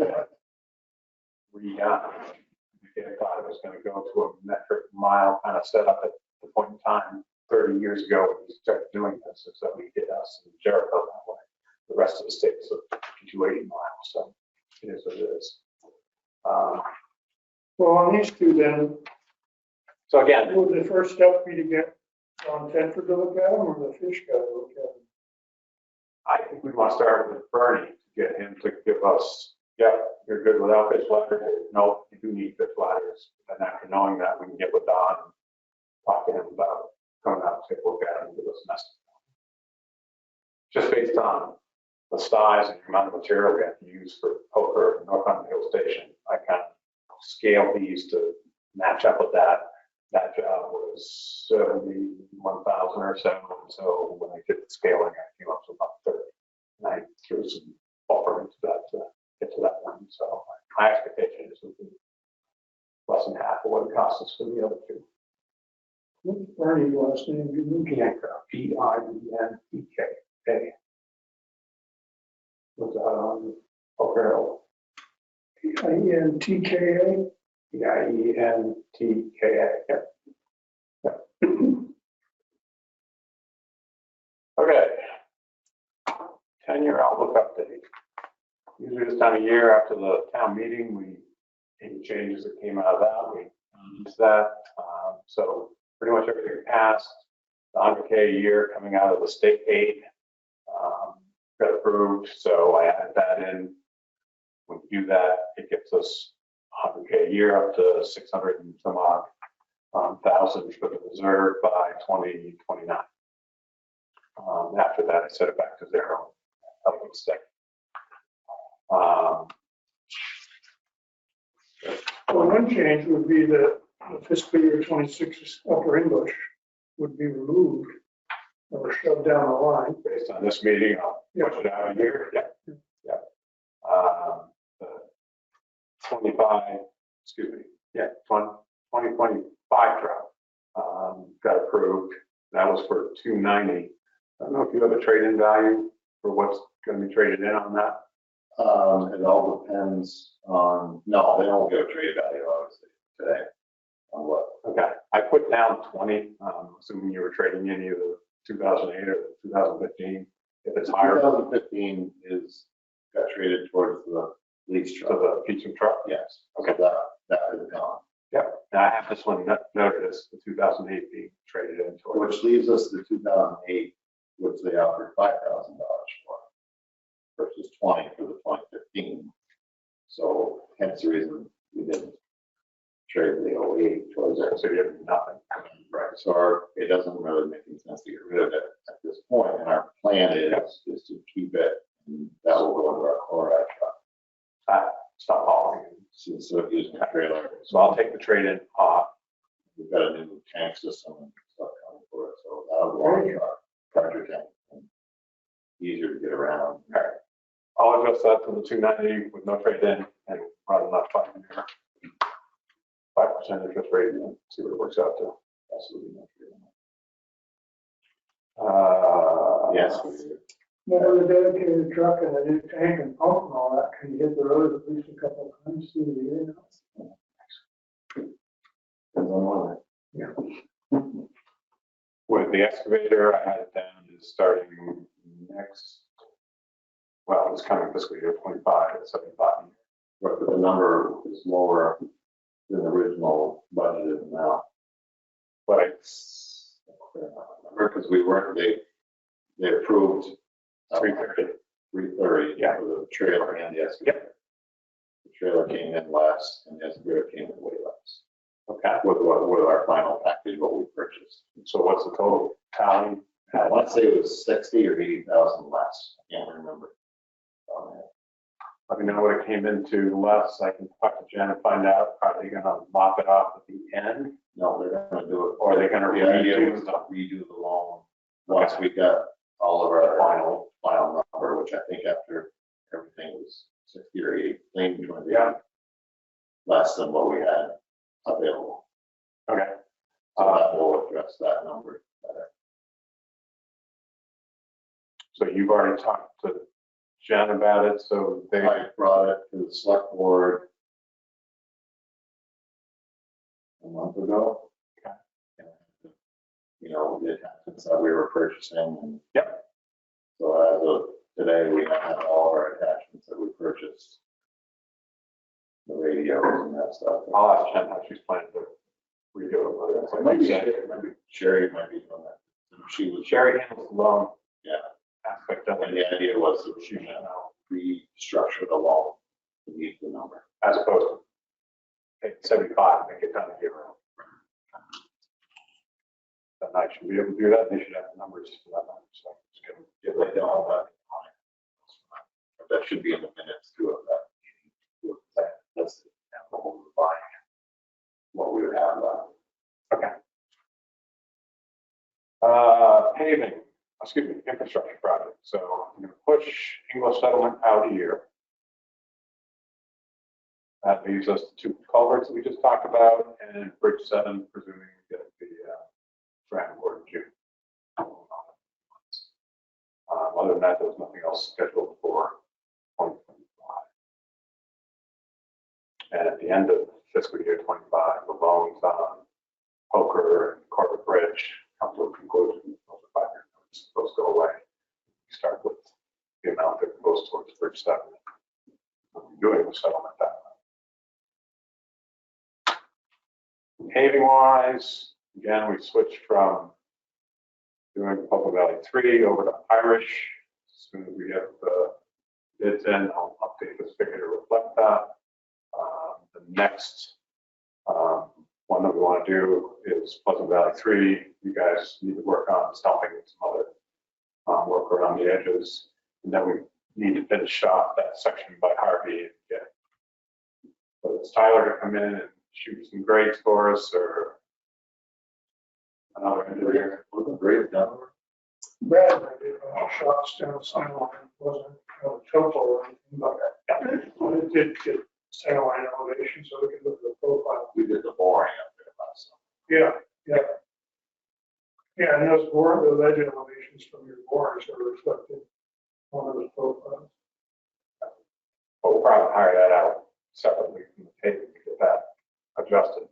redone. I thought it was going to go to a metric mile kind of setup at the point in time 30 years ago when we started doing this, is that we did us in Jericho that way. The rest of the state is 280 miles, so it is what it is. Well, on these two then, So again, would the first step be to get John Tenford to look at them or the fish guy to look at them? I think we want to start with Bernie to get him to give us, yeah, you're good without fish ladders. No, you do need fish ladders. And after knowing that, we can get with Don and talk to him about coming out and take a look at them and give us an estimate. Just based on the size and the amount of material we have to use for Poker and North Underhill Station, I kind of scaled these to match up with that. That job was 71,000 or so. So when I did the scaling, I came up to about 30. And I threw some buffer into that to get to that one. So my expectation is it would be less than half of what it costs us for the other two. What's Bernie's last name? Pientka, P-I-E-N-T-K-A. Was that on Poker Hill? P-I-N-T-K-A? P-I-E-N-T-K-A, yep. Yep. Okay. 10-year outlook update. Usually this time of year after the town meeting, any changes that came out of that, we use that. So pretty much everything passed. The 100K a year coming out of the state aid got approved, so I added that in. When we do that, it gets us 100K a year up to 600 and some odd thousand for the reserve by 2029. After that, I set it back to zero. I would stick. Well, one change would be that the fiscal year 26 upper English would be removed or shoved down the line. Based on this meeting, I'll push it out a year. Yeah. Yeah. The 25, excuse me, yeah, 2025 drop got approved. That was for 290. I don't know if you have a trade-in value for what's going to be traded in on that. It all depends on, no, they don't give a trade value, obviously, today. On what? Okay, I put down 20, assuming you were trading in either 2008 or 2015. If it's higher, 2015 got traded towards the lease to truck. the pizza truck. Yes. Okay. So that is gone. Yep. And I have this one noted as the 2008 being traded into it. Which leaves us the 2008, which they offered $5,000 for. was 20 for the 2015. So hence the reason we didn't trade the 08 towards it. So you have nothing. Right, so it doesn't really make any sense to get rid of it at this point, and our plan is to keep it, and that will go into our chloride truck. Stop hauling. So using a trailer, So I'll take the trade-in off. we've got a new tank system and stuff coming for it, so that'll go on our tractor tank. And easier to get around. I'll adjust that to the 290 with no trade-in and run that 5% interest rate and see what it works out to. Absolutely no trade-in. Yes. With a dedicated truck and a new tank and pump and all that, can you hit the road at least a couple of times through the year now? Depends on weather. Yeah. With the excavator, I had it down is starting next, well, it's coming fiscal year 25 at 75. Right, but the number is lower than the original budgeted amount. But it's Because we weren't, they approved 330. 330 Yeah. for the trailer and the excavator. The trailer came in less and the excavator came in way less. Okay. With our final package, what we purchased. So what's the total tally? I want to say it was 60 or 80,000 less. I can't remember. Let me know what it came into less. I can talk to Jen and find out. Are they going to mop it off at the end? No, they're going to do it. Or are they going to The idea redo was the to redo the loan once we got all of our final number, which I think after everything was 60 or 80, claimed to be less than what we had available. Okay. So that will address that number better. So you've already talked to Jen about it, so they, I brought it to the select board a month ago. Okay. And, you know, the attachments that we were purchasing. And Yep. so as of today, we have all our attachments that we purchased. The radios and that stuff. I'll ask Jen how she's planning to redo it. whether it's like Maybe Sherry might be doing that. She was. Sherry handles the loan Yeah. aspect of And it, the idea was that she should restructure the loan to meet the number. as opposed to pay 75, make it down to 0. Then I should be able to do that. They should have the numbers for that number. So just If they don't, that should be in the minutes too of that. That's the whole buying. What we would have left. okay. Paving, excuse me, infrastructure project. So I'm going to push English settlement out a year. That leaves us to 2 culverts that we just talked about and Bridge 7, presuming we get the grant award in June. Other than that, there was nothing else scheduled for 2025. And at the end of fiscal year 25, the loans on Poker and Corbett Bridge come to a conclusion. Those are 5-year notes. Those go away. We start with the amount that goes towards Bridge 7. We're doing the settlement that way. Paving wise, again, we switched from doing Purple Valley 3 over to Irish. As soon as we get the bids in, I'll update this figure to reflect that. The next one that we want to do is Pleasant Valley 3. You guys need to work on stumping and some other work around the edges. And then we need to finish off that section by Harvey and get whether it's Tyler to come in and shoot some grades for us or another engineer. Wasn't great done. Brad, I did shots down center line, wasn't a topo or anything like that. But it did get center line elevation, so we could look at the profile. We did the boring up there last summer. Yeah. Yeah, and those the ledge elevations from your borings are reflected on those profiles. But we'll probably hire that out separately from the paving to get that adjusted.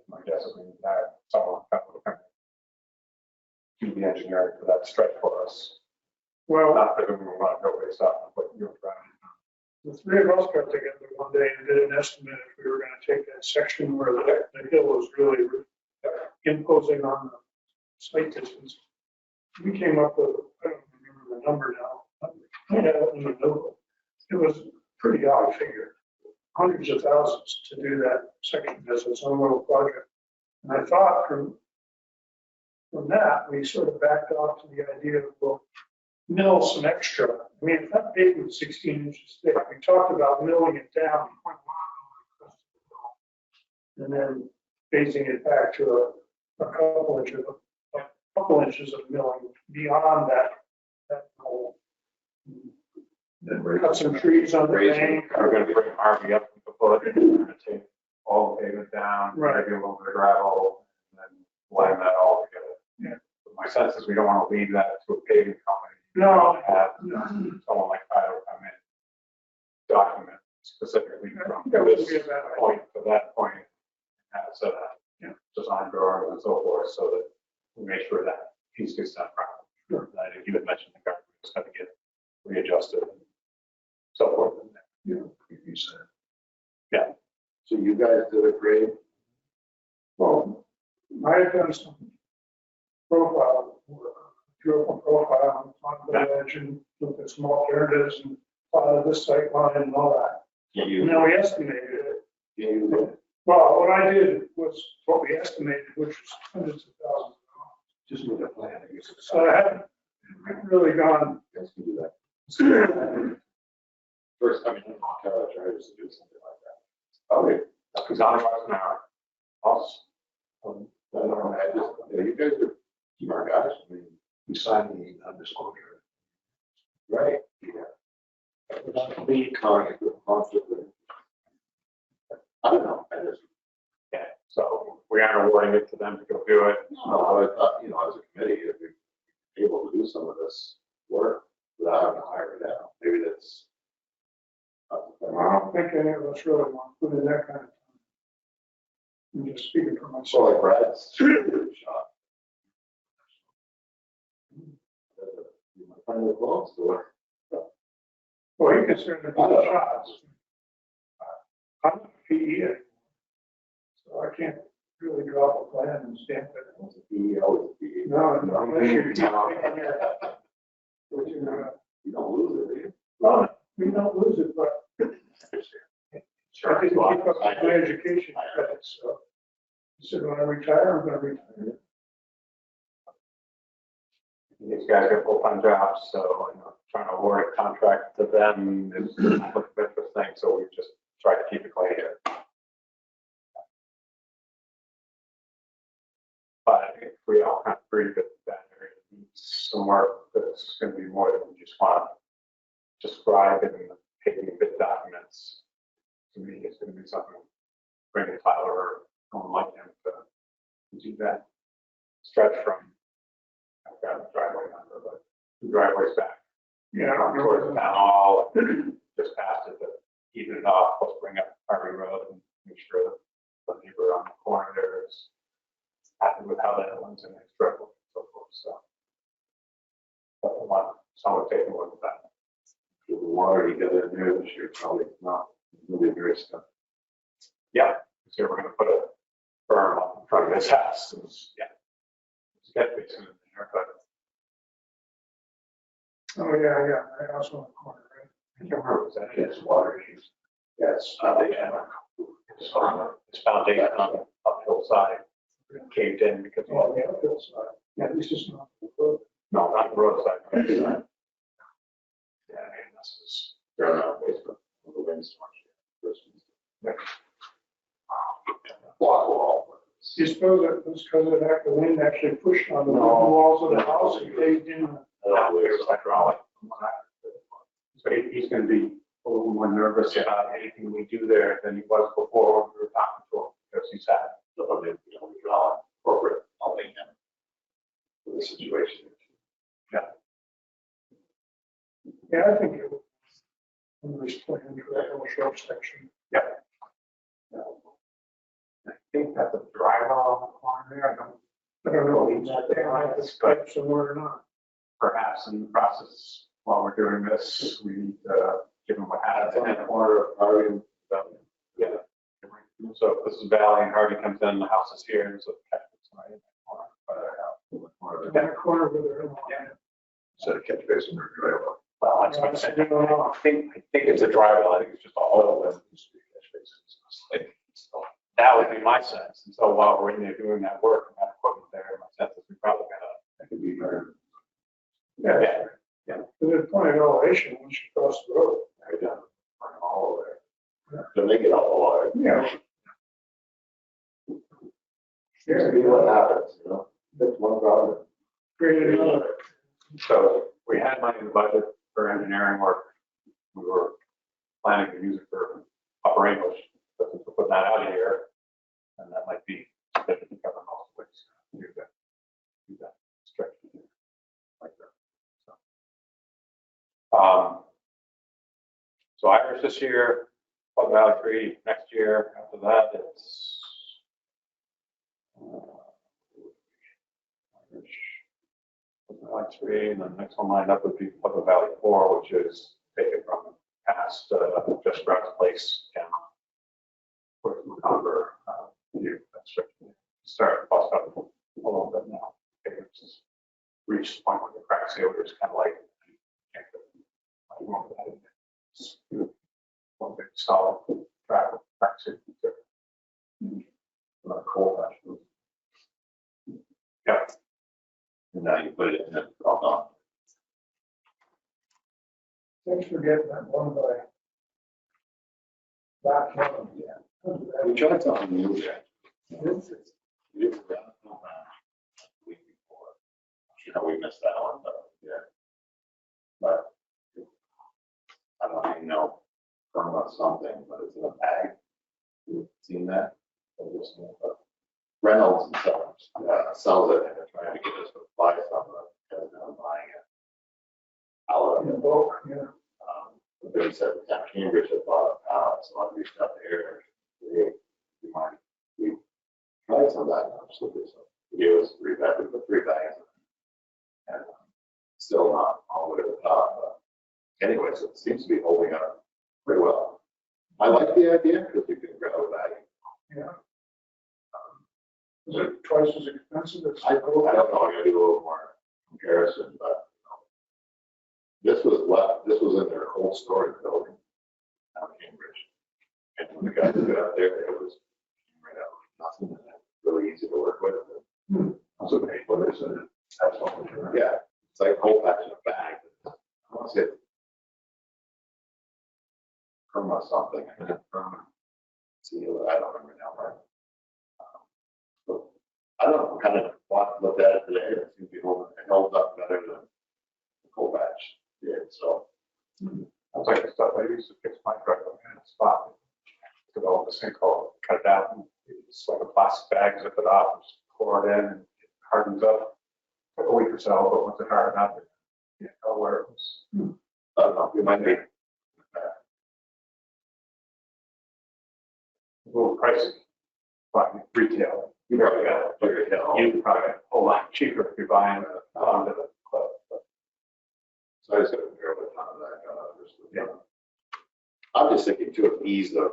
My guess is we need to hire someone to come do the engineering for that stretch for us. Well, Not that we want to go based off of what you're driving. the 3 of us got together one day and did an estimate if we were going to take that section where the hill was really imposing on the site distance. We came up with, I don't remember the number now, Yeah, in the middle. It was a pretty odd figure. Hundreds of thousands to do that section as its own little project. And I thought from that, we sort of backed off to the idea of, well, mill some extra. I mean, if that pavement was 16 inches thick, we talked about milling it down. And then phasing it back to a couple inches of milling beyond that goal. Then we're Cut some trees on the bank. We're gonna bring Harvey up to the foot, we're gonna take all the pavement down, Right. maybe a little bit of gravel, and then blend that all together. Yeah. But my sense is we don't wanna leave that to a paving company. No. We wanna have someone like Tyler come in, document specifically from That would be a this bad idea. point to that point, have it set up. Yeah. Design drawings and so forth, so that we make sure that piece gets done properly. Sure. And I think you had mentioned the guardrail is gonna get readjusted and so forth. you said. So you guys did a great, Well, I had done some profile, drew up a profile on the edge and looked at some alternatives and plotted this sight line and all that. you, And then we estimated it. you, Well, what I did was what we estimated, which was hundreds of thousands of dollars. Just need a plan. I guess it's- So I haven't really gone. guys can do that. First, I mean, tell our drivers to do something like that. Okay, that's $100 an hour. Us. You guys are smart guys. I mean, We signed the undisclosure. right? Yeah. Be conflict. I don't know, I just, Yeah, so we aren't awarding it to them to go do it. no, I thought, as a committee, if we're able to do some of this work without having to hire it out, maybe that's. I don't think any of us really want to put in that kind of time. I'm just speaking for So myself. like Brad's shot. My friend with Lowe's store. Well, you can certainly do the shots. I'm not a PE anymore, so I can't really drop a plan and stamp it. He always be. No, unless you're. You don't lose it, do you? Well, we don't lose it, but I didn't keep up with my education credits, so. I said, when I retire, I'm gonna retire. These guys got full-time jobs, so trying to award a contract to them is a conflict of interest thing, so we just try to keep it clean here. But I think we all kind of agree that that area needs some work, that's gonna be more than we just want to describe in the paving bid documents. To me, it's gonna be something, bring it Tyler or someone like him to do that stretch from, I've got a driveway number, but the driveway's back. Yeah, I don't Towards the remember. town hall, just past it, but even it off, let's bring up Harvey Road and make sure that the Beaver on the corner there is happy with how that runs in his driveway and so forth, so. But I want someone taking a look at that. With the water you get in there this year, probably not, it'll be very stuff. Yeah, so we're gonna put a berm up in front of his house, and yeah. It's got fixing in there, but Oh, yeah, I also on the corner, right? I can't remember, was that It's water issues. Yes, foundation. It's foundation on the uphill side, caved in because Oh, of, yeah, uphill side. Yeah, at least it's not. the road. no, not the roadside. the other side. Yeah, and this is, They're not basement, the windstorm. Block wall. Do you suppose that was because of that, the wind actually pushed on the No. walls of the house and they didn't? there's hydraulic. So he's gonna be a little more nervous about anything we do there than he was before when we were talking to him, because he's had. Draw corporate helping him with the situation. Yeah, I think it was. In this plan, for that little short section. I think that's a drywall on the corner there, I don't know if they have this pipe somewhere or not. perhaps in the process, while we're doing this, we need to give them what That's on the happens. corner of Harvey. Yeah. So if this is Valley and Harvey comes in, the house is here, and so the catch is right in that corner. In that corner where they're in. Yeah. Instead of catch basin or driveway. Well, much. I don't know. I think it's a dry well, I think it's just a hole in the street. So that would be my sense. And so while we're in there doing that work and that equipment there, my sense is we probably gotta. That could be better. Yeah. There's a point of elevation once you cross the road. Right down, all over To make it all water. Yeah. Seems to be what happens, you know, that's one problem. Create another. So we had money in the budget for engineering work. We were planning to use it for upper English, but since we're putting that out of here, and that might be sufficient to cover most of it. Do that stretch like that. So Irish this year, Plug Valley Tree next year. After that, it's Irish, Plug Valley Tree, and then the next one lined up would be Plug Valley 4, which is taken from past just Brown's Place down towards McComber. That's starting to bust up a little bit now. It's reached the point where the crack sealer is kind of like, one big solid track of crack sealer. Not cold, actually. Yeah. And now you put it in the, all Thanks for getting that one by back one. done. We tried something new there. We did the ground program the week before. You know, we missed that one, but yeah. But I don't even know from what something, but it's in a bag. You've seen that? Reynolds and sells it, and they're trying to get us to buy some of it, because they're buying it. Out of In the book, yeah. But they said the town of Cambridge had bought a pallet, so I reached out to Eric. We tried some of that, absolutely. So he gave us 3 bags, we put 3 bags in. And still not all the way to the top. But anyways, it seems to be holding up pretty well. I like the idea because we can grab a bag. Yeah. Is it twice as expensive as? I don't know, I gotta do a little more comparison, but this was in their cold storage building out in Cambridge. And when the guys got out there, it was right out, nothing, and really easy to work with. So they, what is it? That's all. Yeah, it's like a whole batch in a bag. I want to say Perma something, I think Perma. See, I don't remember now, but I don't know, kind of looked at it today, it seems to be holding, it holds up better than the cold batch did, so. That's like the stuff I used to fix my truck in a spot. Develop a sinkhole, cut it out, it's like a plastic bag, zip it off, just pour it in, and it hardens up. Took a week or so, but once it hardened up, you know where it was. I don't know, it might be. A little pricey, but retail. You probably got it, figure it out. You probably got a whole lot cheaper if you're buying onto the club. So I just got to compare with the time that I'm just thinking too of ease of,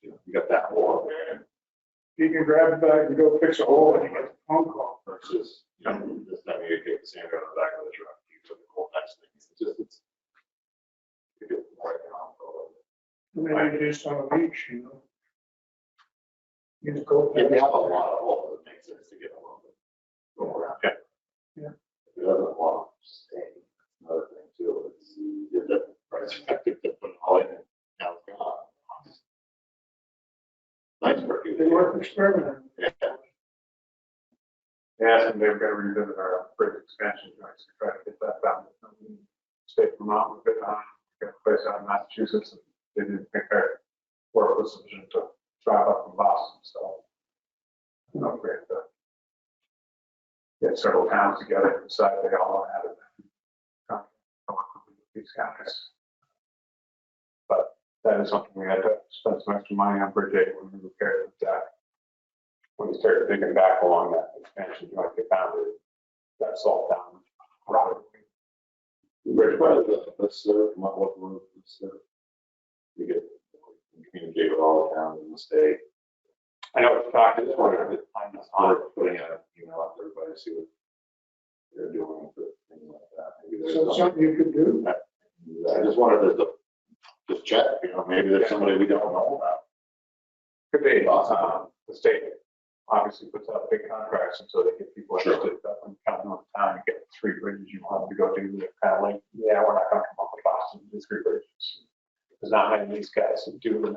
you know, you got that hole up there You can grab the bag and go fix a hole and you get a phone call. versus, you know, this time you take the sand out of the back of the truck, you put the whole next thing. It's just, it's. You get right now. And then you do some of each, you know. You just go. If you have a lot of holes, it makes sense to get a little bit. Go around. Yeah. If it doesn't want to stay, another thing too, it's, you're different, right? Effective to put it all in, and now it's gone. Nice work. They work experimenting. Yeah. Yeah, and they've got to revisit our bridge expansion joints to try to get that done. State of Vermont was a bit behind, got a place out in Massachusetts, and they didn't think their work was sufficient to drive up from Boston, so. You know, great to get several towns together and decide they all want to have it. These guys. But that is something we had to spend some extra money on Bridge 8 when we repaired that. When we started digging back along that expansion joint, they found that salt down. Bridge part of the, let's serve, what road, let's serve. We get, communicate with all the towns in the state. I know it's talking, this one, I'm just on Putting out, email out to everybody to see what they're doing for things like that. Maybe there's So something you could do? I just wanted to just check, maybe there's somebody we don't know about. Could be, the state obviously puts out big contracts, and so they get people Sure. interested, but when you come to a town, you get 3 bridges you want to go do, they're kind of like, yeah, we're not gonna come up with Boston to do 3 bridges. There's not many of these guys who do.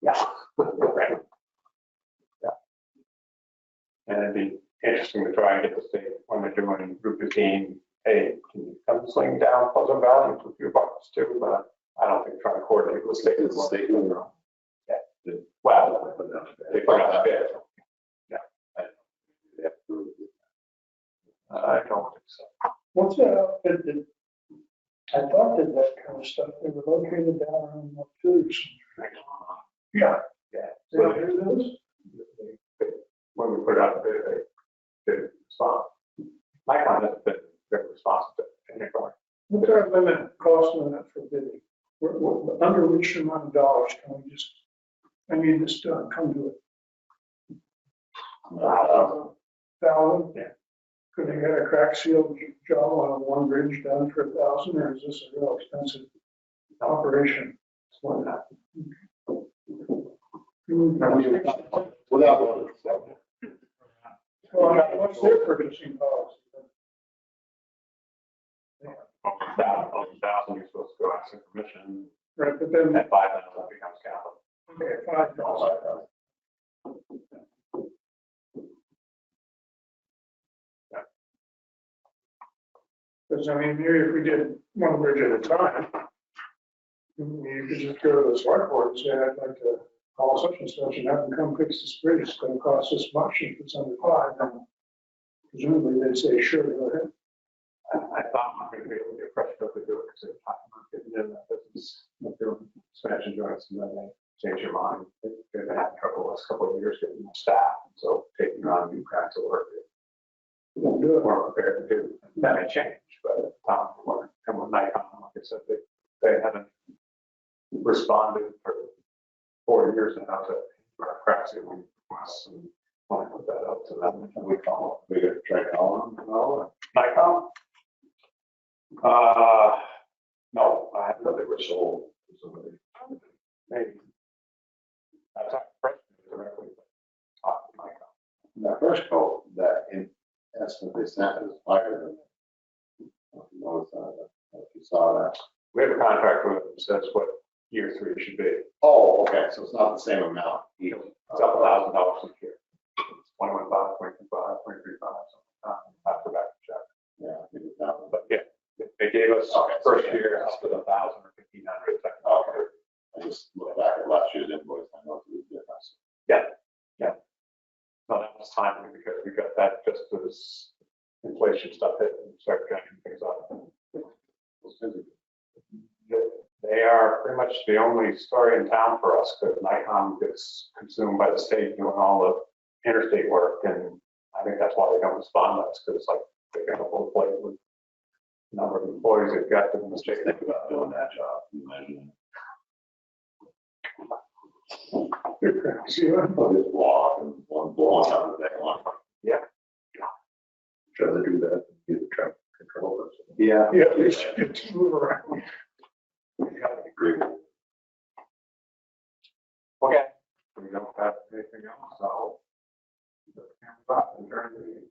Yeah. Right. Yeah. And it'd be interesting to try and get the state, when they're doing Route 15, hey, can you come swing down Pleasant Valley for a few bucks too, but I don't think trying to coordinate with the state. Is the state doing their own? Yeah. Well, they put out a bid. Yeah. They have to do it. I don't think so. What's that outfit that, I thought that that kind of stuff, they were located down around the tubes. Yeah. Yeah. They So don't do those? when we put out a bid, they respond. My comment has been very responsive to anyone. What's our limit, cost limit for bidding? Under which amount of dollars can we just, I need this done, come to it? 1,000? Yeah. Could they get a crack seal job on one bridge done for 1,000, or is this a real expensive operation? It's more than that. Without. Well, what's their purchasing policy? Over 1,000, you're supposed to go ask for permission, Right, but then, at 5,000 it becomes capital. okay, 5,000. Because I mean, maybe if we did one bridge at a time, you could just go to the select board and say, I'd like to call such and such and have them come fix this bridge. It's going to cost this much. If it's under 5, then presumably they'd say, sure, go ahead. I thought we were going to be able to get fresh stuff to do it because they're talking about getting in that business, doing expansion joints, and then they change your mind. They've been having trouble the last couple of years getting more staff, and so taking on new kinds of work. They don't do it, weren't prepared to do. That may change, but at the time, and when Nikon, like I said, they haven't responded for 4 years now to our crack ceiling requests, and want to put that up to them. And we could try calling them, Nikon. No, I thought they were sold to somebody. Maybe. I talked to Preston directly, but talked to Nikon. That first quote, that estimate they sent is higher than. If you saw that. We have a contract with them that says what year 3 should be. Oh, okay, so it's not the same amount. It's up $1,000 each year. It's 21.5, 22.5, 23.5, something like that. After that check. Yeah, maybe that one. But yeah, they gave us Okay. first year up to 1,000 or 1,500. Okay. I just looked back at last year's invoice, I know it was different. Yeah. No, that was timely because we got that just as inflation stuff hit and started jacking things up. They are pretty much the only story in town for us because Nikon gets consumed by the state doing all the interstate work, and I think that's why they don't respond to us because it's like they got a full plate with the number of employees they've got to Let's just think about doing that job. Imagine. See what? I'll just walk and one blow on the thing. Yeah. Try to do that, get the traffic control. Yeah. Yeah, they should move around. Agree. Okay. We don't have anything else, so. Adjourn the meeting.